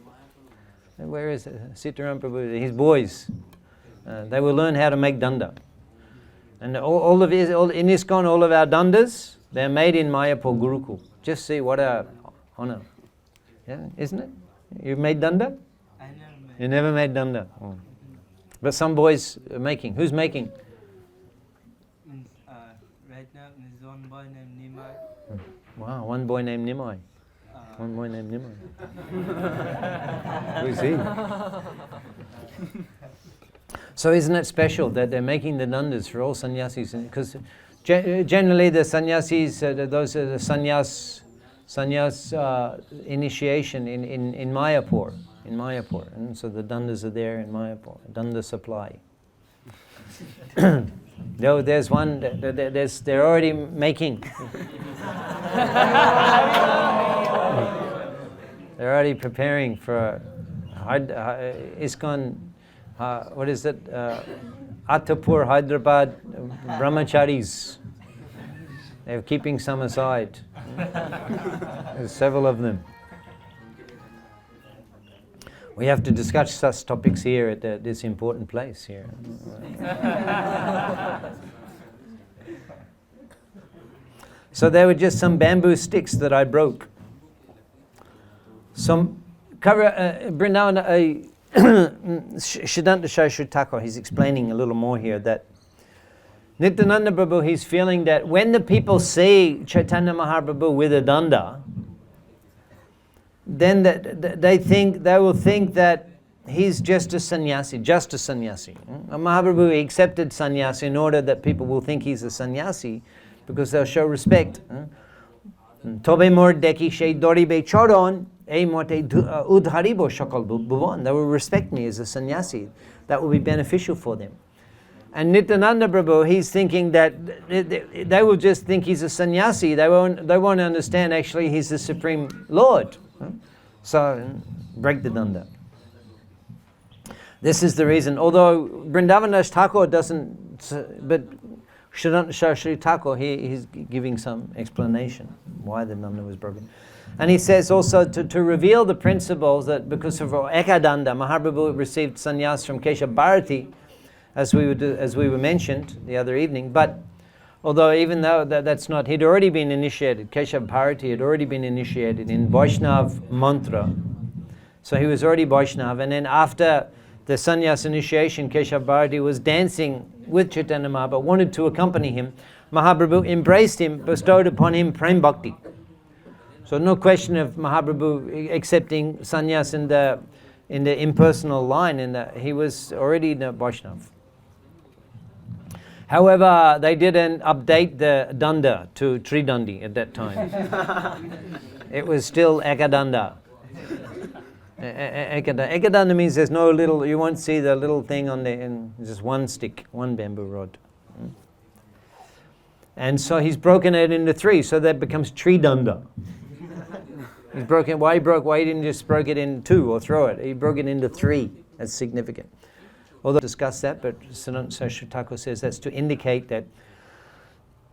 S1: Where is Sitaram Prabhu? His boys. They will learn how to make danda. And in ISKCON, all of our dandas, they're made in Mayapur Gurukul. Just see what a honor. Yeah, isn't it? You made danda?
S2: I never made.
S1: You never made danda. Oh. But some boys are making. Who's making?
S2: Right now, there's one boy named Nimai.
S1: Wow, one boy named Nimai. One boy named Nimai. Who's he? So isn't it special that they're making the dandas for all sannyasis? Because generally the sannyasis, those are the sannyas initiation in Mayapur. In Mayapur. And so the dandas are there in Mayapur. Danda supply. There's one, they're already making. They're already preparing for ISKCON, what is it? Attapur, Hyderabad, brahmacharis. They're keeping some aside. There's several of them. We have to discuss such topics here at this important place here. So there were just some bamboo sticks that I broke. Some Vrindavan, Siddhanta Saraswati Thakur, he's explaining a little more here that Nityananda Prabhu, he's feeling that when the people see Chaitanya Mahaprabhu with a danda, then they will think that he's just a sannyasi, Mahaprabhu accepted sannyasi in order that people will think he's a sannyasi because they'll show respect. Tobe mor deki shei doribe choron, ei mote udharibo shakal bhuvan. They will respect me as a sannyasi. That will be beneficial for them. And Nityananda Prabhu, he's thinking that they will just think he's a sannyasi. They won't understand actually he's the Supreme Lord. So, break the danda. This is the reason. Although Vrindavan Thakur doesn't, but Shri Thakur, he's giving some explanation why the danda was broken. And he says also to reveal the principles that because of Ekadanda, Mahaprabhu received sannyas from Keshav Bharati, as we were mentioned the other evening. But although even though that's not, he'd already been initiated, Keshav Bharati had already been initiated in Vaishnav mantra. So he was already Vaishnav. And then after the sannyas initiation, Keshav Bharati was dancing with Chaitanya Mahaprabhu, wanted to accompany him. Mahaprabhu embraced him, bestowed upon him Prem Bhakti. So no question of Mahaprabhu accepting sannyas in the impersonal line. He was already in the Vaishnav. However, they didn't update the danda to Tridandi at that time. It was still Ekadanda. Ekadanda means there's no little, you won't see the little thing on just one stick, one bamboo rod. And so he's broken it into three, so that becomes Tridanda. He's broken, why he didn't just break it in two or throw it? He broke it into three. That's significant. Although discuss that, but Sri Thakur says that's to indicate that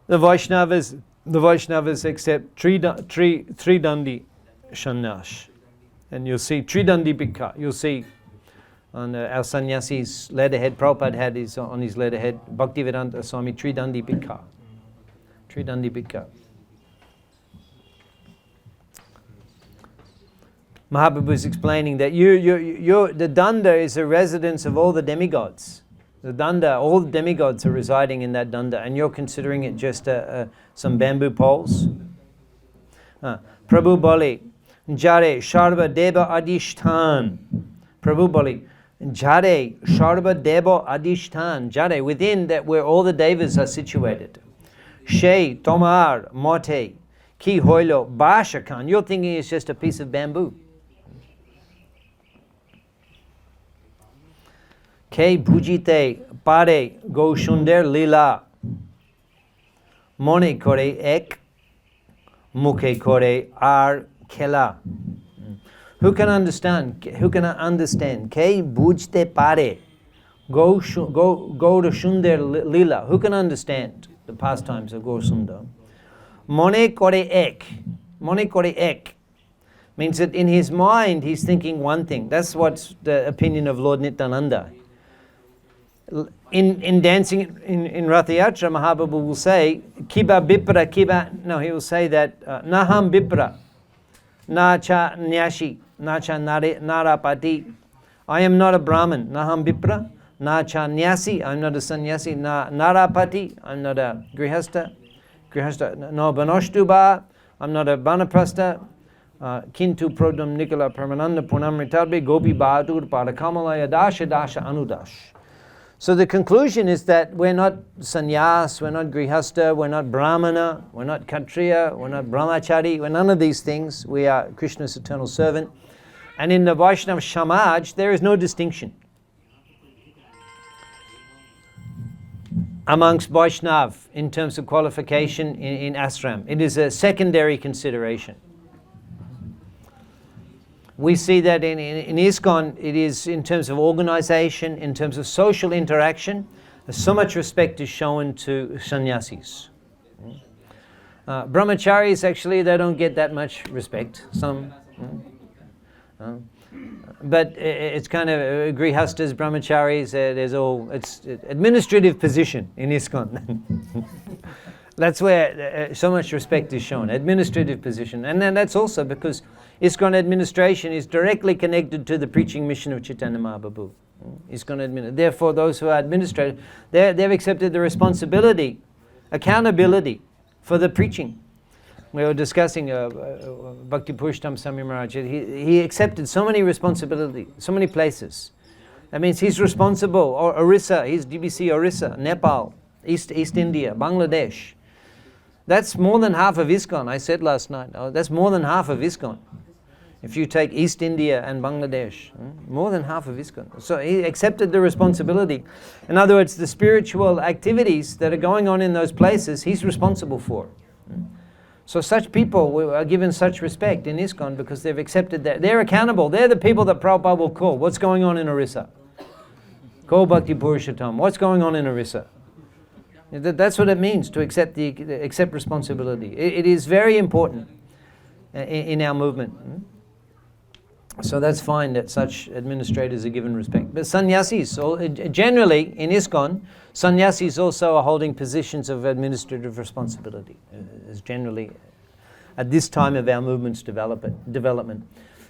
S1: the Vaishnavas accept Tridandi Shanyash. And you'll see Tridandi Bhikha. You'll see on our sannyasi's letterhead, Prabhupada had on his letterhead, Bhaktivedanta Swami Tridandi Bhikha. Tridandi Bhikha. Mahaprabhu is explaining that the danda is a residence of all the demigods. The danda, all the demigods are residing in that danda, and you're considering it just some bamboo poles. Prabhu Bali, Jare Sharva Deva Adishtan. Prabhu Bali, Jare Sharva Deva Adishtan. Jare, within that where all the devas are situated. Shei Tomar Mote Ki Hoilo Bashakan. You're thinking it's just a piece of bamboo. Ke bhujite pare go shunder lila mone kore ek mukhe kore ar khela. Who can understand? Who can understand? Ke bhujte pare go to shunder lila. Who can understand the pastimes of Gaur-Sundar? Mone kore ek. Mone kore ek means that in his mind he's thinking one thing. That's what's the opinion of Lord Nityananda. In dancing in Ratha Yatra, Mahaprabhu will say, Kiba Bipra Kiba. No, he will say that Naham Bipra, Na cha Nyashi, Na cha Narapati. I am not a Brahmin. Naham Bipra, Na cha Nyasi. I'm not a sannyasi. Na Narapati. I'm not a Grihasta. No Banoshtuba. I'm not a Banaprastha. Kintu Prodam Nikala Paramananda Punamritabhi Gopi Bahadur Parakamalaya Dasha Anudash. So the conclusion is that we're not sannyas, we're not grihasta, we're not brahmana, we're not kshatriya, we're not brahmachari, we're none of these things. We are Krishna's eternal servant. And in the Vaishnava Samaj, there is no distinction amongst Vaishnav in terms of qualification in ashram. It is a secondary consideration. We see that in ISKCON, it is in terms of organization, in terms of social interaction, so much respect is shown to sannyasis. Brahmacharis, actually, they don't get that much respect. Some, but it's kind of grihastas, brahmacharis. It's administrative position in ISKCON. That's where so much respect is shown, administrative position. And then that's also because ISKCON administration is directly connected to the preaching mission of Chaitanya Mahaprabhu. Therefore, those who are administrators, they've accepted the responsibility, accountability for the preaching. We were discussing Bhakti Purushottam Swami Maharaj. He accepted so many responsibilities, so many places. That means he's responsible. Or Orissa, he's DBC Orissa, Nepal, East India, Bangladesh. That's more than half of ISKCON. I said last night, that's more than half of ISKCON. If you take East India and Bangladesh, more than half of ISKCON. So he accepted the responsibility. In other words, the spiritual activities that are going on in those places, he's responsible for. So such people are given such respect in ISKCON because they've accepted that. They're accountable. They're the people that Prabhupada will call. What's going on in Orissa? Call Bhakti Purushottam. What's going on in Orissa? That's what it means to accept responsibility. It is very important in our movement. So that's fine that such administrators are given respect. But sannyasis, generally in ISKCON, sannyasis also are holding positions of administrative responsibility, is generally at this time of our movement's development.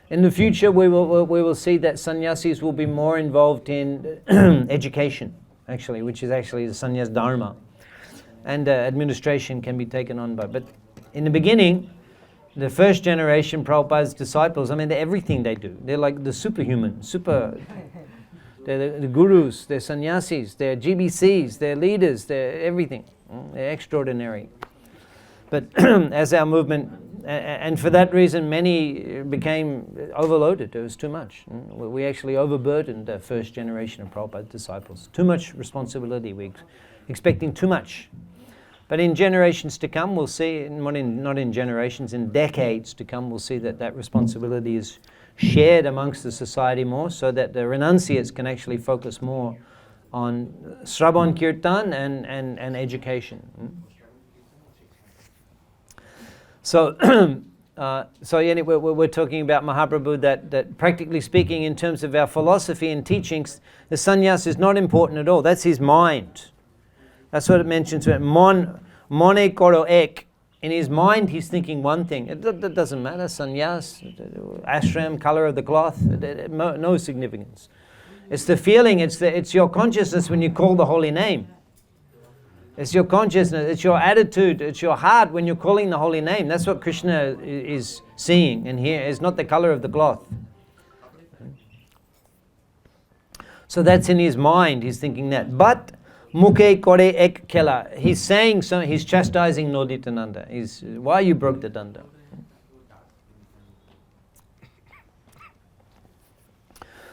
S1: In the future, we will see that sannyasis will be more involved in education, actually, which is actually the sannyas dharma, and administration can be taken on by. But in the beginning, the first generation Prabhupada's disciples, I mean, they're everything they do. They're like the superhuman, they're the gurus, they're sannyasis, they're GBCs, they're leaders, they're everything. They're extraordinary. But as our movement, and for that reason, many became overloaded. It was too much. We actually overburdened the first generation of Prabhupada's disciples. Too much responsibility. We're expecting too much. But in generations to come, we'll see, not in generations, in decades to come, we'll see that responsibility is shared amongst the society more, so that the renunciates can actually focus more on Shravan Kirtan and education. So anyway, we're talking about Mahaprabhu, that practically speaking, in terms of our philosophy and teachings, the sannyas is not important at all. That's his mind. That's what it mentions. Mone koro ek. In his mind, he's thinking one thing. That doesn't matter. Sannyas, ashram, color of the cloth, no significance. It's the feeling. It's your consciousness when you call the holy name. It's your consciousness. It's your attitude. It's your heart when you're calling the holy name. That's what Krishna is seeing and here. It's not the color of the cloth. So that's in his mind. He's thinking that. But Mukhe kore ek khela. He's saying so. He's chastising Lord Nityananda. Why you broke the danda?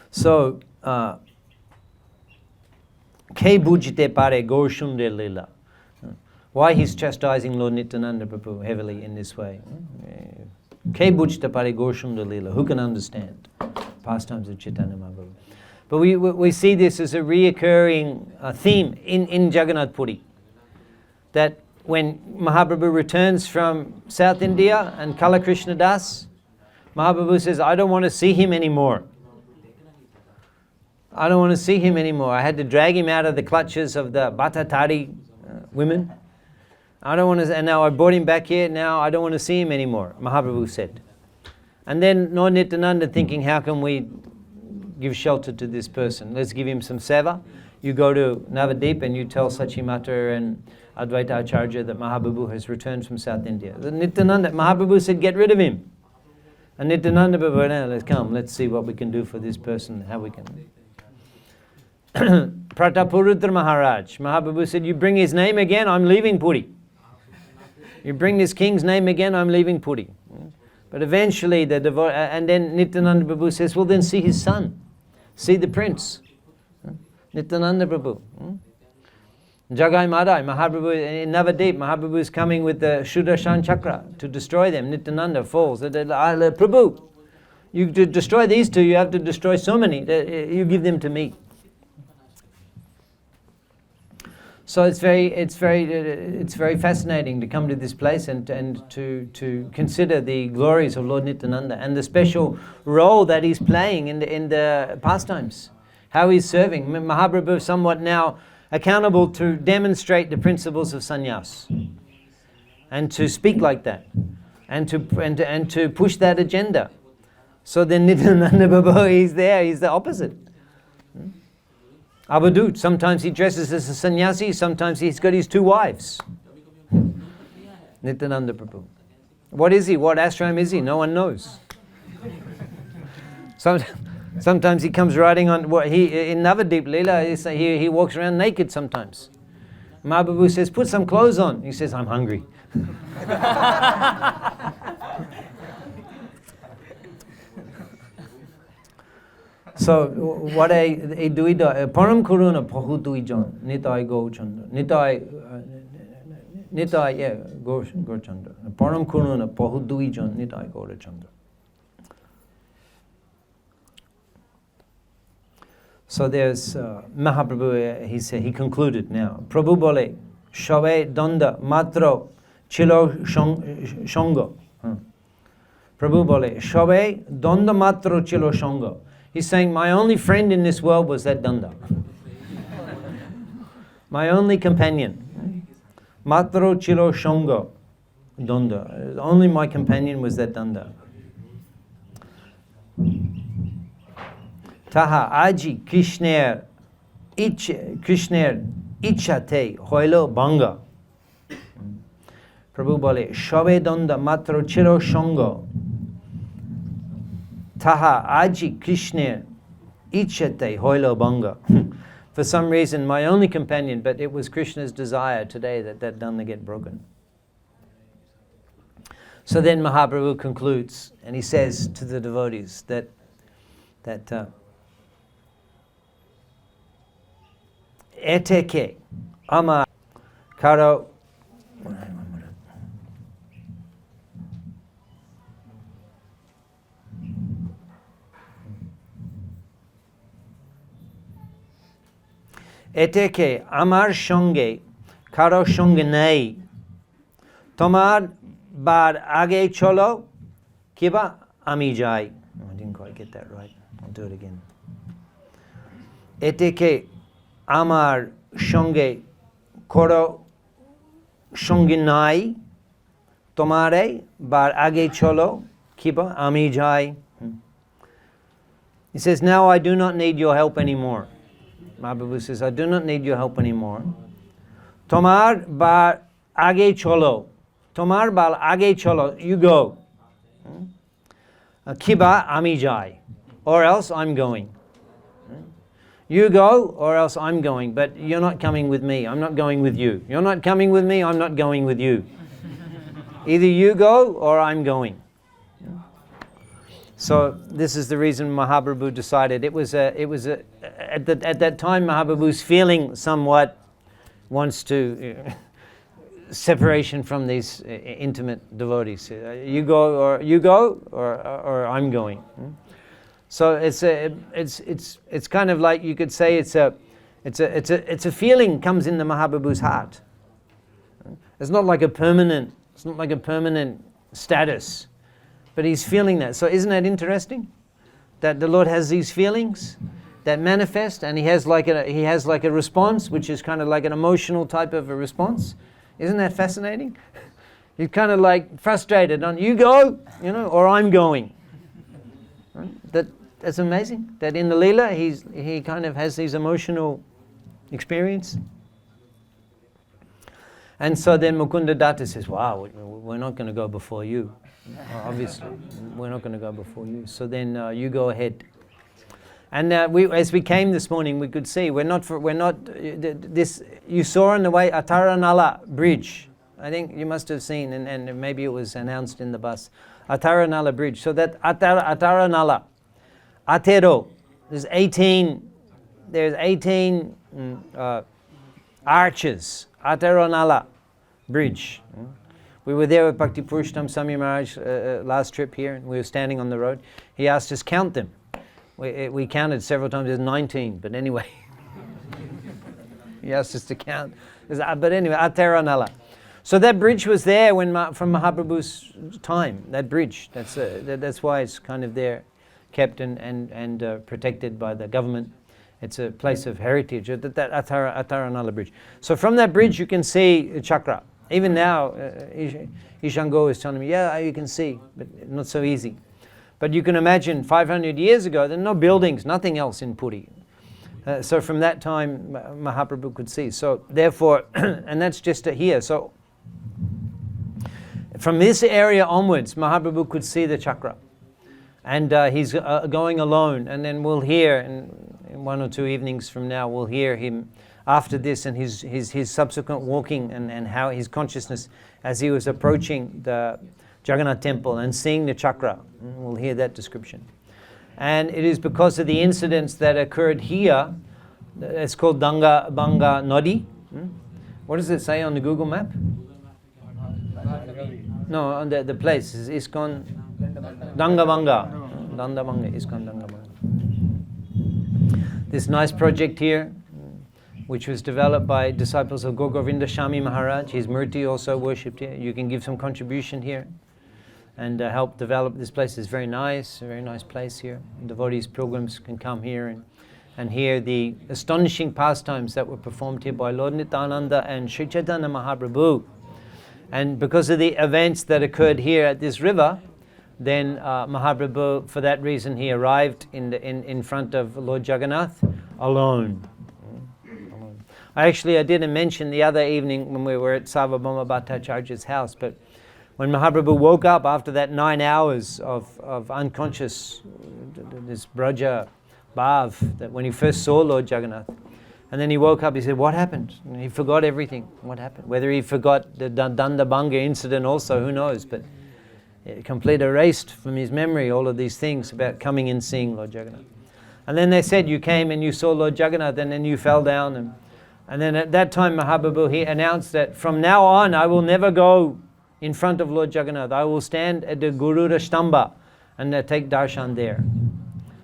S1: So, ke bujite pare goshunde lila. Why he's chastising Lord Nityananda Prabhu heavily in this way? Ke bujite pare goshunde lila. Who can understand? Pastimes of Chaitanya Mahaprabhu. But we see this as a reoccurring theme in Jagannath Puri. That when Mahaprabhu returns from South India and Kala Krishna Das, Mahaprabhu says, I don't want to see him anymore. I don't want to see him anymore. I had to drag him out of the clutches of the Bhattatari women. I don't want to, and now I brought him back here, now I don't want to see him anymore, Mahaprabhu said. And then Lord Nityananda thinking, how can we give shelter to this person? Let's give him some seva. You go to Navadip and you tell Sachimata and Advaita Acharya that Mahaprabhu has returned from South India. Nityananda, Mahaprabhu said, get rid of him. And Nityananda Prabhu, let's see what we can do for this person, how we can. Pratapurudra Maharaj, Mahaprabhu said, you bring his name again, I'm leaving Puri. You bring this king's name again, I'm leaving Puri. But eventually, and then Nityananda Prabhu says, well then see his son. See the prince. Nityananda Prabhu. Jagai Madai, Mahaprabhu in Navadip, Mahaprabhu is coming with the Sudarshan Chakra to destroy them. Nityananda falls. Prabhu, you to destroy these two, you have to destroy so many. You give them to me. So it's very fascinating to come to this place and to consider the glories of Lord Nityananda and the special role that he's playing in the pastimes, how he's serving. Mahaprabhu somewhat now accountable to demonstrate the principles of sannyas and to speak like that and to push that agenda. So then Nityananda Prabhu, he's there, he's the opposite. Abadut, sometimes he dresses as a sannyasi, sometimes he's got his two wives. Nityananda Prabhu. What is he? What ashram is he? No one knows. Sometimes he comes riding on, in Navadip Leela, he walks around naked sometimes. Mahaprabhu says, put some clothes on. He says, I'm hungry. So what I do Param Kuruna Pahutuijan, Nitai Gauchanda, Nitai Gauchanda, Param Kuruna Pahutuijan, Nitai Gaurachandra. So there's Mahaprabhu, he concluded now. Prabhu bole, Shave Danda Matro Chilo Shongo. Prabhu bole, Shave Danda Matro Chilo Shongo. He's saying, my only friend in this world was that Danda. My only companion. Matro Chilo Shongo. Danda. Only my companion was that Danda. Taha aji Krishner ichate hoilo banga. Prabhu bole, Shave Danda Matro Chilo Shongo. Taha aji Krishna ichate hoilo banga. For some reason, my only companion, but it was Krishna's desire today that danda get broken. So then Mahaprabhu concludes, and he says to the devotees that eteke ama karo. Eteke amar shonge karo shonge nei tomar bar age cholo kiba ami jai. I didn't quite get that right. I'll do it again. Eteke amar shonge koro shonge nai tomare bar age cholo kiba ami jai. He says, now I do not need your help anymore. Mahaprabhu says, I do not need your help anymore. Tomar bar age cholo. Tomar bar age cholo. You go. Kiba ami jai. Or else I'm going. You go, or else I'm going. But you're not coming with me. I'm not going with you. You're not coming with me. I'm not going with you. Either you go, or I'm going. So this is the reason Mahaprabhu decided. At that time Mahaprabhu's feeling somewhat wants to separation from these intimate devotees. You go, or I'm going. So it's kind of like you could say it's a feeling comes in the Mahaprabhu's heart. It's not like a permanent status. But he's feeling that. So isn't that interesting? That the Lord has these feelings that manifest, and he has like a response, which is kind of like an emotional type of a response. Isn't that fascinating? He's kind of like frustrated on you go, or I'm going. Right? That's amazing. That in the Leela he kind of has these emotional experience. And so then Mukunda Datta says, wow, we're not going to go before you. Obviously, we're not going to go before you. So then you go ahead. And as we came this morning, we could see this. You saw on the way Ataranala Bridge. I think you must have seen, and maybe it was announced in the bus. Ataranala Bridge. So that Ataranala, Atero. There's 18 arches. Ataranala Bridge. We were there with Bhakti Purushottam Swami Maharaj last trip here, and we were standing on the road. He asked us count them. We counted several times. There's 19, but anyway. He asked us to count. But anyway, Ataranala. So that bridge was there from Mahaprabhu's time. That bridge. That's why it's kind of there, kept and protected by the government. It's a place of heritage. That Ataranala bridge. So from that bridge you can see Chakra. Even now, Ishango is telling me, yeah, you can see, but not so easy. But you can imagine 500 years ago, there are no buildings, nothing else in Puri. So from that time, Mahaprabhu could see. So therefore, and that's just here. So from this area onwards, Mahaprabhu could see the chakra. And he's going alone, and then we'll hear, in 1 or 2 evenings from now, we'll hear him after this and his subsequent walking and how his consciousness as he was approaching the Jagannath temple and seeing the chakra. We'll hear that description. And it is because of the incidents that occurred here, it's called Danga Banga Nodi. What does it say on the Google map? No, on the place is ISKCON Dangabanga. Dandabanga, ISKCON Dangabanga. This nice project here, which was developed by disciples of Govinda Shami Maharaj. His Murti also worshipped here. You can give some contribution here and help develop this place. Is very nice, a very nice place here. And devotees, pilgrims can come here and hear the astonishing pastimes that were performed here by Lord Nityananda and Sri Chaitanya Mahaprabhu. And because of the events that occurred here at this river, then Mahaprabhu, for that reason, he arrived in front of Lord Jagannath alone. I didn't mention the other evening when we were at Sarvabhauma Bhattacharya's house, but when Mahaprabhu woke up after that 9 hours of unconscious, this Braja Bhav, that when he first saw Lord Jagannath, and then he woke up, he said, what happened? And he forgot everything. What happened? Whether he forgot the Dandabanga incident also, who knows, but it completely erased from his memory all of these things about coming and seeing Lord Jagannath. And then they said, you came and you saw Lord Jagannath and then you fell down. And then at that time, Mahaprabhu, he announced that from now on, I will never go in front of Lord Jagannath. I will stand at the Garuda Stamba and take darshan there.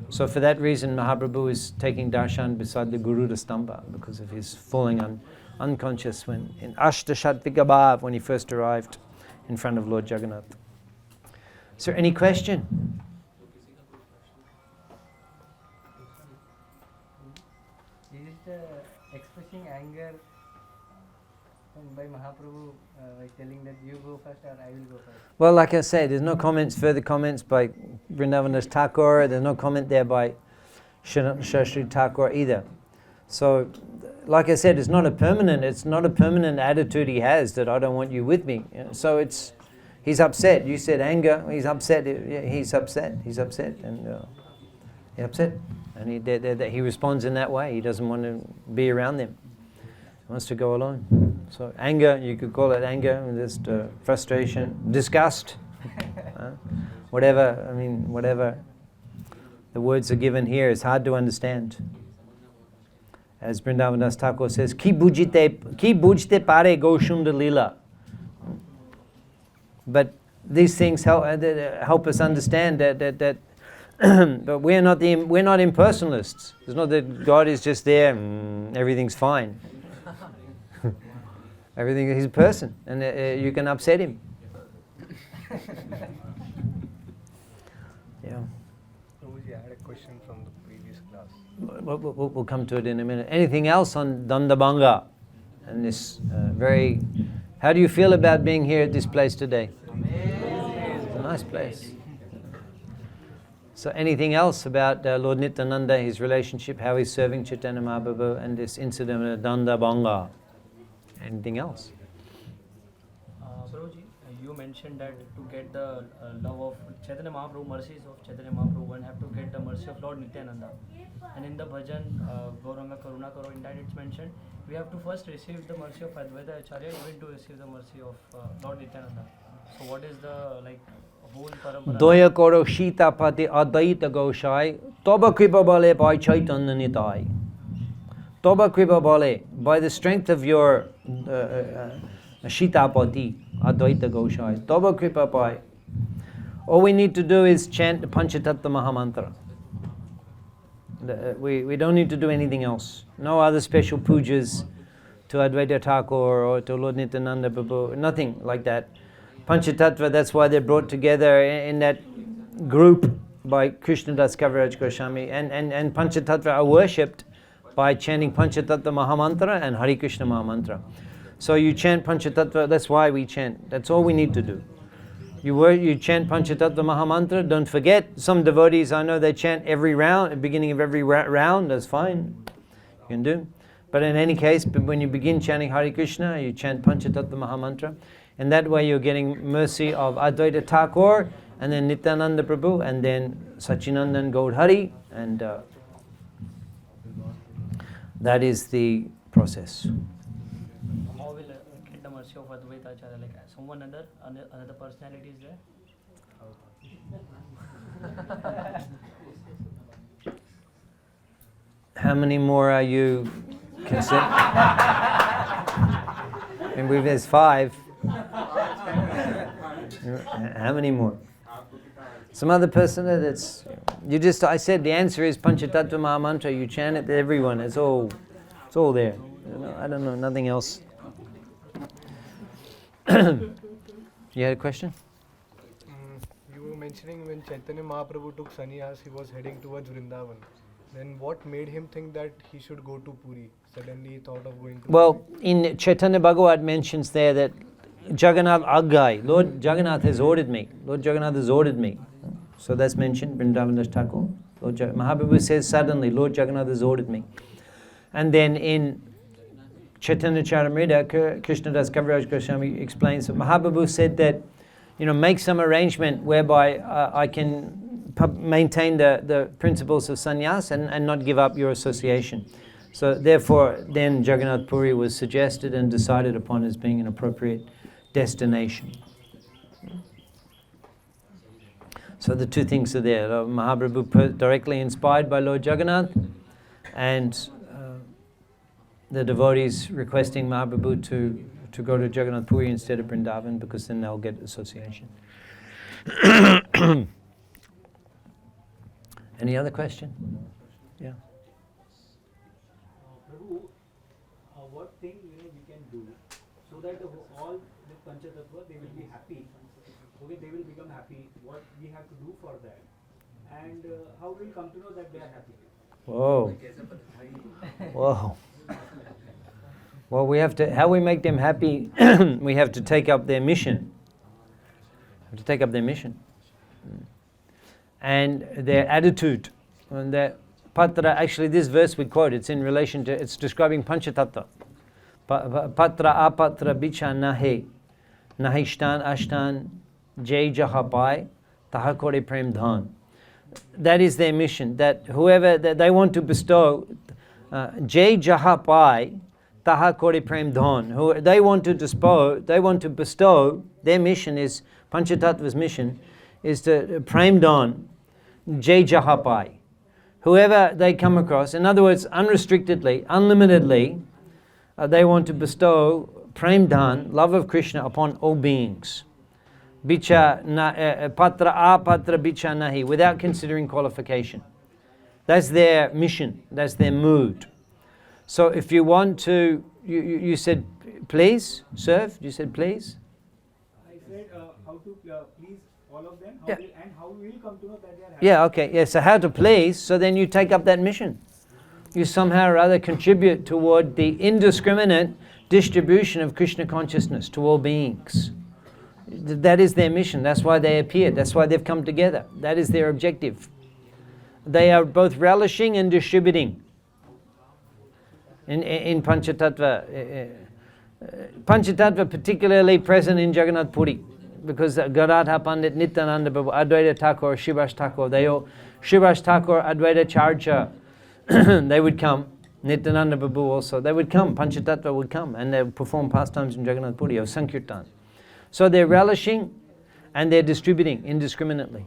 S1: So for that reason, Mahaprabhu is taking darshan beside the Garuda Stamba because of his falling unconscious when in Ashtashatvika Bhav, when he first arrived in front of Lord Jagannath. Is there any question?
S2: Is it expressing anger by Mahaprabhu, like telling that you go first or I will go first?
S1: Well, like I say, there's no further comments by Vrindavandas Thakur, there's no comment there by Shastri Thakur either. So, like I said, it's not a permanent attitude he has that I don't want you with me. So he's upset. You said anger, he's upset, and he's upset. And he responds in that way. He doesn't want to be around them. He wants to go alone. So anger, you could call it anger, just frustration, disgust, whatever the words are given here is hard to understand. As Vrindavandas Thakur says, ki bujte pare goshunda lila. But these things help us understand that but we're not impersonalists. It's not that God is just there and everything's fine. He's a person, and you can upset him. Yeah.
S3: Prabhuji, I had a question from the previous class.
S1: We'll come to it in a minute. Anything else on Dandabanga? And this how do you feel about being here at this place today? It's a nice place. So anything else about Lord Nityananda, his relationship, how he's serving Chaitanya Mahaprabhu, and this incident at Dandabanga? Anything else?
S4: Prabhuji, you mentioned that to get the love of Chaitanya Mahaprabhu, mercies of Chaitanya Mahaprabhu, one have to get the mercy of Lord Nityananda. And in the bhajan, Gauranga Karuna Karo, in that it's mentioned, we have to first receive the mercy of Advaita Acharya, even to receive the mercy of Lord Nityananda. So what is the whole parampara?
S1: Doya koro shita pati adaita goshai, toba kripa bale by Chaitanya Nitai. Toba kripa bale, by the strength of your Shitapati, Advaita Goshai, Toba Kripa Pai. All we need to do is chant the Panchatattva Mahamantra. We don't need to do anything else. No other special pujas to Advaita Thakur or to Lord Nityananda Prabhu, nothing like that. Panchatattva, that's why they're brought together in that group by Krishnadas Kaviraj Goswami, and Panchatattva are worshipped by chanting Panchatattva Mahamantra and Hare Krishna Mahamantra. So you chant Panchatattva, that's why we chant. That's all we need to do. You chant Panchatattva Mahamantra, don't forget, some devotees, I know they chant every round, at the beginning of every round, that's fine, you can do. But in any case, when you begin chanting Hare Krishna, you chant Panchatattva Mahamantra. And that way you're getting mercy of Advaita Thakur, and then Nityananda Prabhu, and then Sachinandan Gaudhari, and that is the process.
S4: How will get the mercy of Advaita Acharya? Like someone another personality is there?
S1: How many more are you considering? And there's 5. How many more? Some other person that's I said the answer is Panchatattva Mahamantra. You chant it to everyone. It's all there. I don't know, nothing else. You had a question?
S3: You were mentioning when Chaitanya Mahaprabhu took sannyas, he was heading towards Vrindavan. Then what made him think that he should go to Puri? Suddenly he thought of going to
S1: Well, in Chaitanya Bhagavat mentions there that Jagannath Aggai, Lord Jagannath has ordered me. Lord Jagannath has ordered me. So that's mentioned, Vrindavan Das Thakur. Mahaprabhu says suddenly, Lord Jagannath has ordered me. And then in Chaitanya Charitamrita, Krishnadas Kaviraj Goswami explains that Mahaprabhu said that, make some arrangement whereby I can maintain the principles of sannyas and not give up your association. So therefore, then Jagannath Puri was suggested and decided upon as being an appropriate destination. So the two things are there. Mahaprabhu directly inspired by Lord Jagannath, and the devotees requesting Mahaprabhu to go to Jagannath Puri instead of Vrindavan, because then they'll get association. Any other question? Yeah.
S5: Prabhu, what thing we can do so that all the Panchatattva, they will be happy. Okay, they will become happy. What we have to do for that, and how will we come to know that they are happy?
S1: Whoa. Whoa. Well, how we make them happy, we have to take up their mission. We have to take up their mission. And their attitude. And their patra, actually this verse we quote, it's in relation to, it's describing Panchatattva. Patra apatra bicha nahe, nahishtan ashtan, jai jahapai, tahakore prem dhan. That is their mission, that whoever that they want to bestow, jai jahapai, tahakore prem dhan. Who they want to bestow, their mission is, Panchatattva's mission is to prem dhan, jai jahapai. Whoever they come across, in other words, unrestrictedly, unlimitedly, they want to bestow prem dhan, love of Krishna, upon all beings. Bicha patra apatra bicha nahi, without considering qualification. That's their mission, that's their mood. So if you want to, you said please serve, you said please?
S5: I said how to please all of them,
S1: Yeah.
S5: And how we will come to know that they are happy.
S1: Yeah, okay, yeah, so how to please, so then you take up that mission. You somehow or other contribute toward the indiscriminate distribution of Krishna consciousness to all beings. That is their mission, that's why they appeared, that's why they've come together. That is their objective. They are both relishing and distributing in Panchatattva. Panchatattva particularly present in Jagannath Puri, because Garadha Pandit, Nityananda Prabhu, Advaita Thakur, Shivas Thakur, Shivas Thakur, Advaita Charcha, they would come. Nityananda Prabhu also, they would come, Panchatattva would come, and they would perform pastimes in Jagannath Puri of Sankirtan. So they're relishing and they're distributing indiscriminately.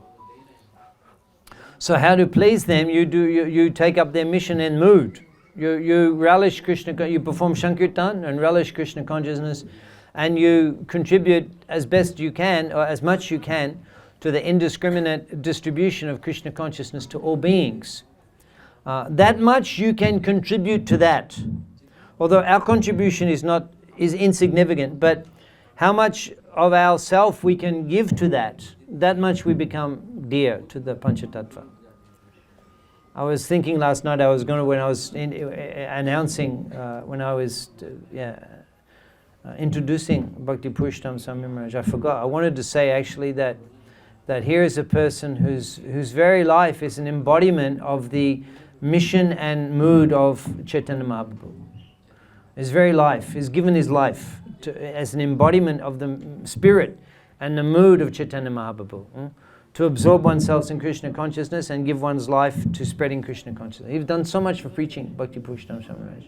S1: So how to please them? You take up their mission and mood. You relish Krishna, you perform Sankirtan and relish Krishna consciousness, and you contribute as best you can, or as much you can, to the indiscriminate distribution of Krishna consciousness to all beings. That much you can contribute to that. Although our contribution is insignificant, but how much of ourself we can give to that much we become dear to the Panchatattva. I was thinking last night, when I was introducing Bhakti Purushottam Swami Maharaj, I forgot. I wanted to say actually that here is a person whose very life is an embodiment of the mission and mood of Chaitanya Mahaprabhu. His very life, he's given his life as an embodiment of the spirit and the mood of Chaitanya Mahaprabhu. To absorb oneself in Krishna consciousness and give one's life to spreading Krishna consciousness. He's done so much for preaching Bhakti Purushottam Samaraj.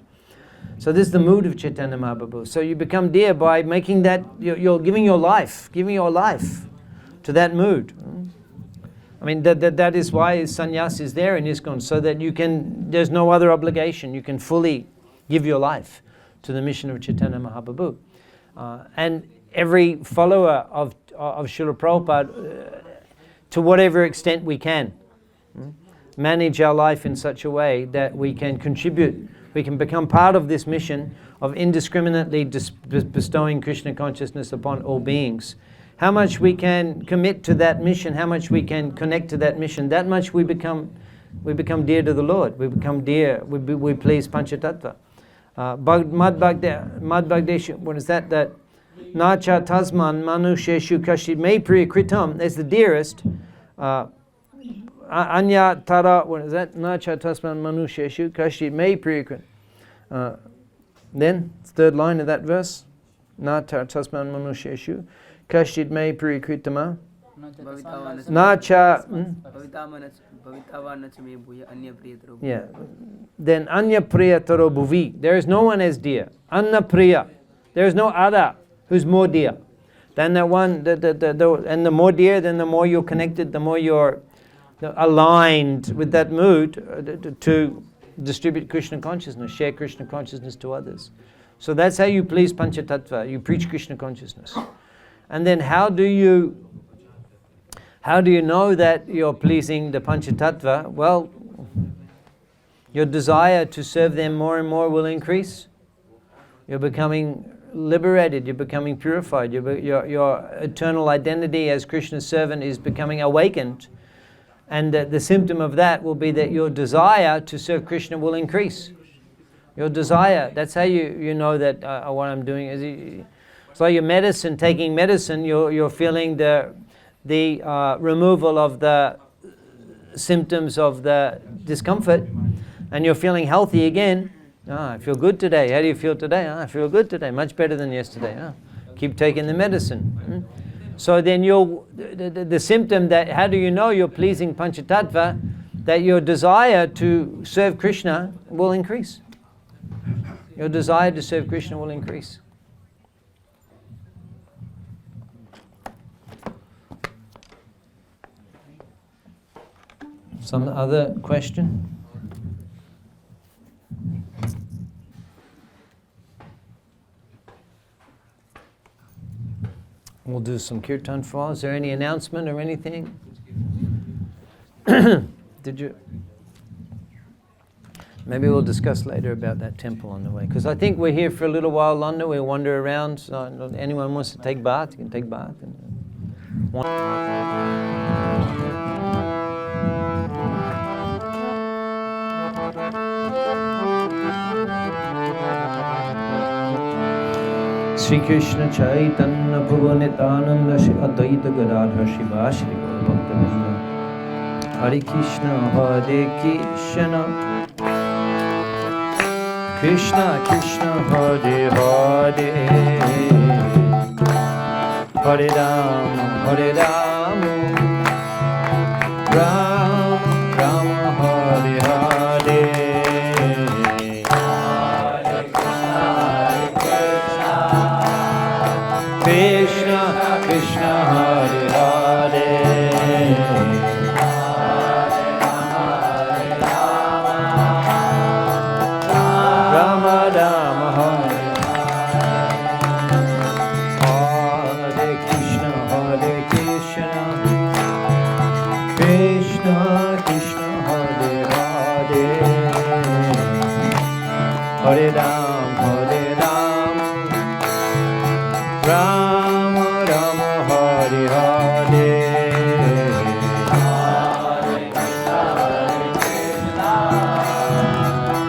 S1: So this is the mood of Chaitanya Mahaprabhu. So you become dear by making that, you're giving your life to that mood. I mean, that is why sannyas is there in ISKCON, so that there's no other obligation. You can fully give your life to the mission of Chaitanya Mahaprabhu. And every follower of Srila Prabhupada, to whatever extent we can, manage our life in such a way that we can contribute, we can become part of this mission of indiscriminately bestowing Krishna consciousness upon all beings. How much we can commit to that mission, how much we can connect to that mission, that much we become dear to the Lord. We become dear, we please Panchatattva. Madhbhagdeshu, what is that? That Nacha Tasman Manusheshu Kashid May Priyakritam, that's the dearest. Anya Tara, what is that? Nacha Tasman Manusheshu Kashid May Priyakritam. Then, third line of that verse. Nacha Tasman Manusheshu Kashid May Priyakritama. Nacha. Yeah. Then Anya Priyataro Bhuvi. There is no one as dear. Anna Priya. There is no other who's more dear than that one. And the more dear, then the more you're connected, the more you're aligned with that mood to distribute Krishna consciousness, share Krishna consciousness to others. So that's how you please Panchatattva. You preach Krishna consciousness. And then how do you know that you're pleasing the Panchatattva? Well, your desire to serve them more and more will increase. You're becoming liberated, you're becoming purified, your eternal identity as Krishna's servant is becoming awakened. And the symptom of that will be that your desire to serve Krishna will increase. Your desire, that's how you know that what I'm doing is... It's like your medicine, taking medicine, you're feeling the removal of the symptoms of the discomfort, and you're feeling healthy again. I feel good today. How do you feel today? I feel good today, much better than yesterday. Keep taking the medicine. So then the symptom that, how do you know you're pleasing Panchatattva? That your desire to serve Krishna will increase. Your desire to serve Krishna will increase. Some other question? We'll do some kirtan for all. Is there any announcement or anything? Did you? Maybe we'll discuss later about that temple on the way. Because I think we're here for a little while longer. We'll wander around. So anyone wants to take bath, you can take bath. Shri Krishna Chaitanya Prabhu Nityanand Shri Advaita Gadadhar Shiva Shri Gaura Bhaktivinoda Hare Krishna Hare Krishna Krishna Krishna Hare Hare Hare Rama Hare Rama Rama Rama Hare Hare Krishna Krishna Hare Hare Rama Rama Hare Hare Krishna Krishna Krishna Hare Hare Hare Ram Rama Rama Hare Hare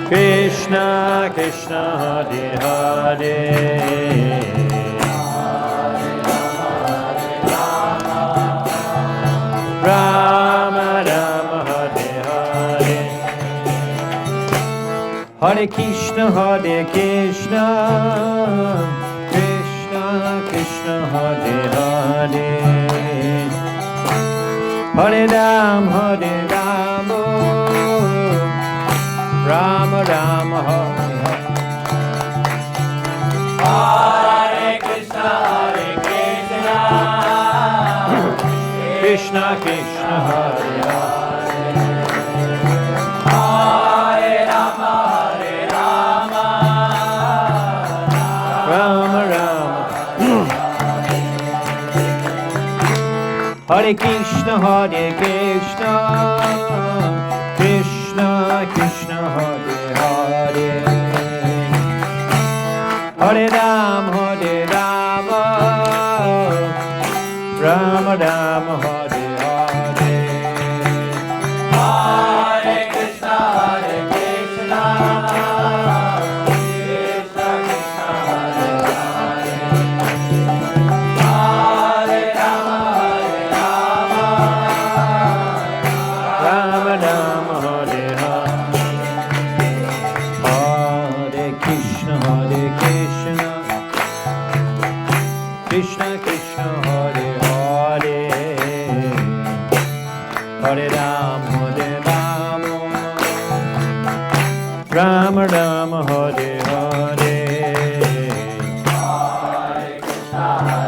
S1: Krishna Krishna Hare Hare Rama Rama Hare Hare Hare Krishna Krishna Krishna Hare Hare Hare Ram Rama Rama Hare Hare
S6: Hare Krishna
S1: Krishna Krishna Hare Hare
S6: Hare Rama
S1: Rama Rama Hare Krishna Krishna Krishna Hare Hare Hare Rama Rama Rama Hare Hare
S6: Hare Krishna Krishna Krishna Hare Hare Hare Rama
S1: Rama Rama Hare Hare Hare Krishna Krishna Krishna Hare Hare Hare Rama Rama Rama Hare Hare
S6: Hare Krishna Krishna Krishna Krishna Hare Hare Hare Rama
S1: Rama Rama Hare Hare Hare Krishna Krishna Krishna Hare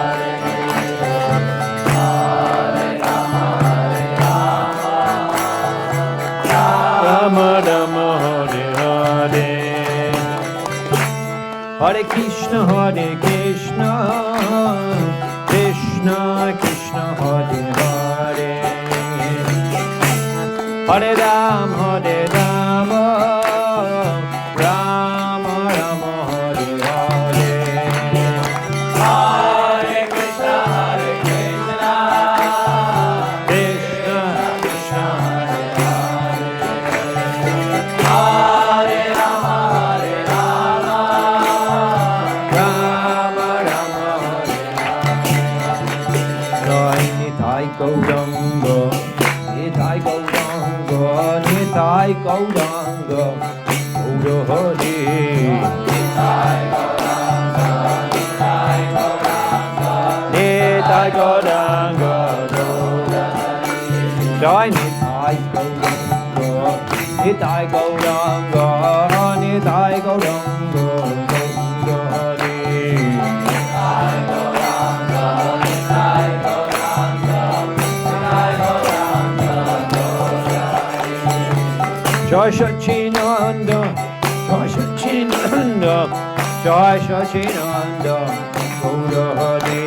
S1: Hare Hare Rama Rama Rama Hare Hare
S6: Hare Krishna Krishna
S1: Krishna Krishna Hare
S6: Hare Rama
S1: Rama Rama Hare Jai Nitai Gauranga Nitai Gauranga Nitai Gauranga Gaura Hare Nitai Gauranga Jai Nitai Gauranga Nitai Gauranga Nitai Gauranga Gaura Hare Jai Sachinanda Jai Sachinanda Jai Sachinanda Gaura Hare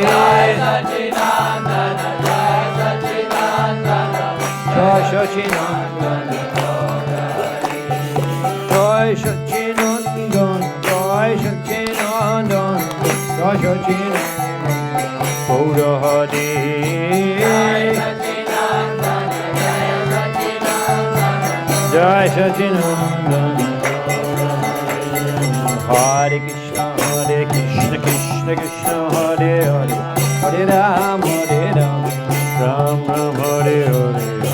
S6: Jai Sachinandana Jai Sachinandana
S1: Jai Sachinanda Jai Sachinanda Jai Sachinanda Jai Sachinanda Gaura Hare Jai Sachinanda Hare Krishna Krishna Krishna Hare Hare Hare Ram Ram Ram Hare Hare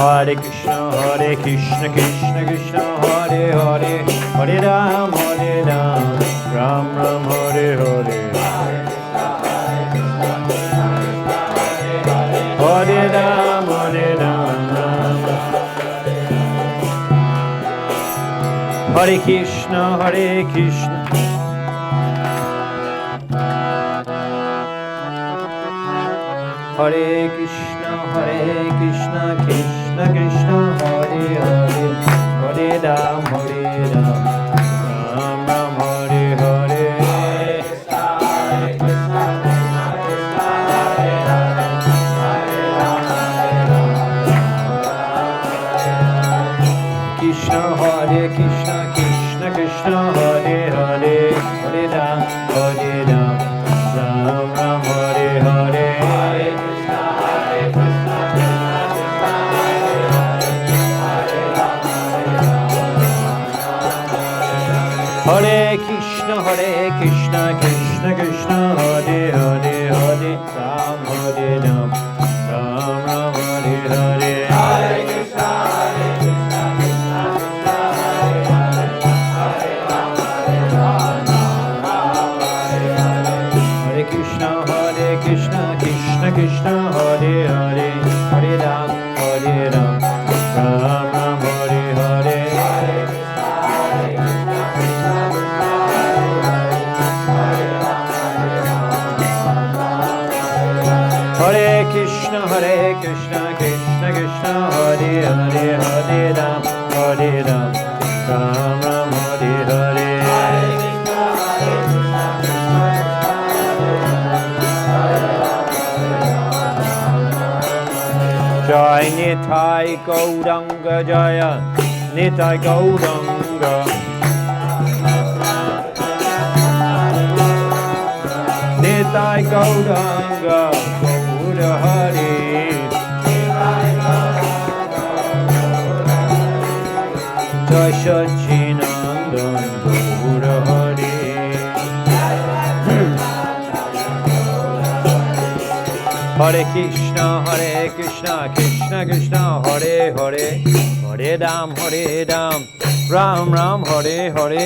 S1: Hare Krishna Krishna Krishna Hare Hare Hare Ram Ram Ram Hare Hare Hare Ram Hare Krishna Hare Krishna Krishna Krishna Hare Hare Hare Ram Ram Ram Hare Hare Krishna Krishna Krishna Hare Hare Hare Ram Ram Ram Hare Hare Hare Krishna Krishna Krishna Krishna Hare Hare Hare Ram Hare Ram Ram Ram Hare Hare
S6: Hare Krishna, Krishna Krishna, Hare Hare, Hare Rama, Rama Hare Hare.
S1: Hare Krishna Krishna Krishna Hare Hare Hare Ram Ram Ram Hare Hare
S6: Hare Krishna, Krishna Krishna, Hare Hare, Hare Rama, Rama Hare Hare.
S1: Hare Krishna Krishna Krishna Hare Hare Hare Ram Ram Ram Hare Hare
S6: Hare Krishna, Krishna Krishna, Hare Hare, Hare Rama,
S1: Jai Nitai Gauranga Jaya Nitai Gauranga Nitai Gauranga Gaura Hare Jai Sachinandan Gaura Hare Hare Krishna Krishna Krishna Hare Hare Hare Ram Ram Ram Hare Hare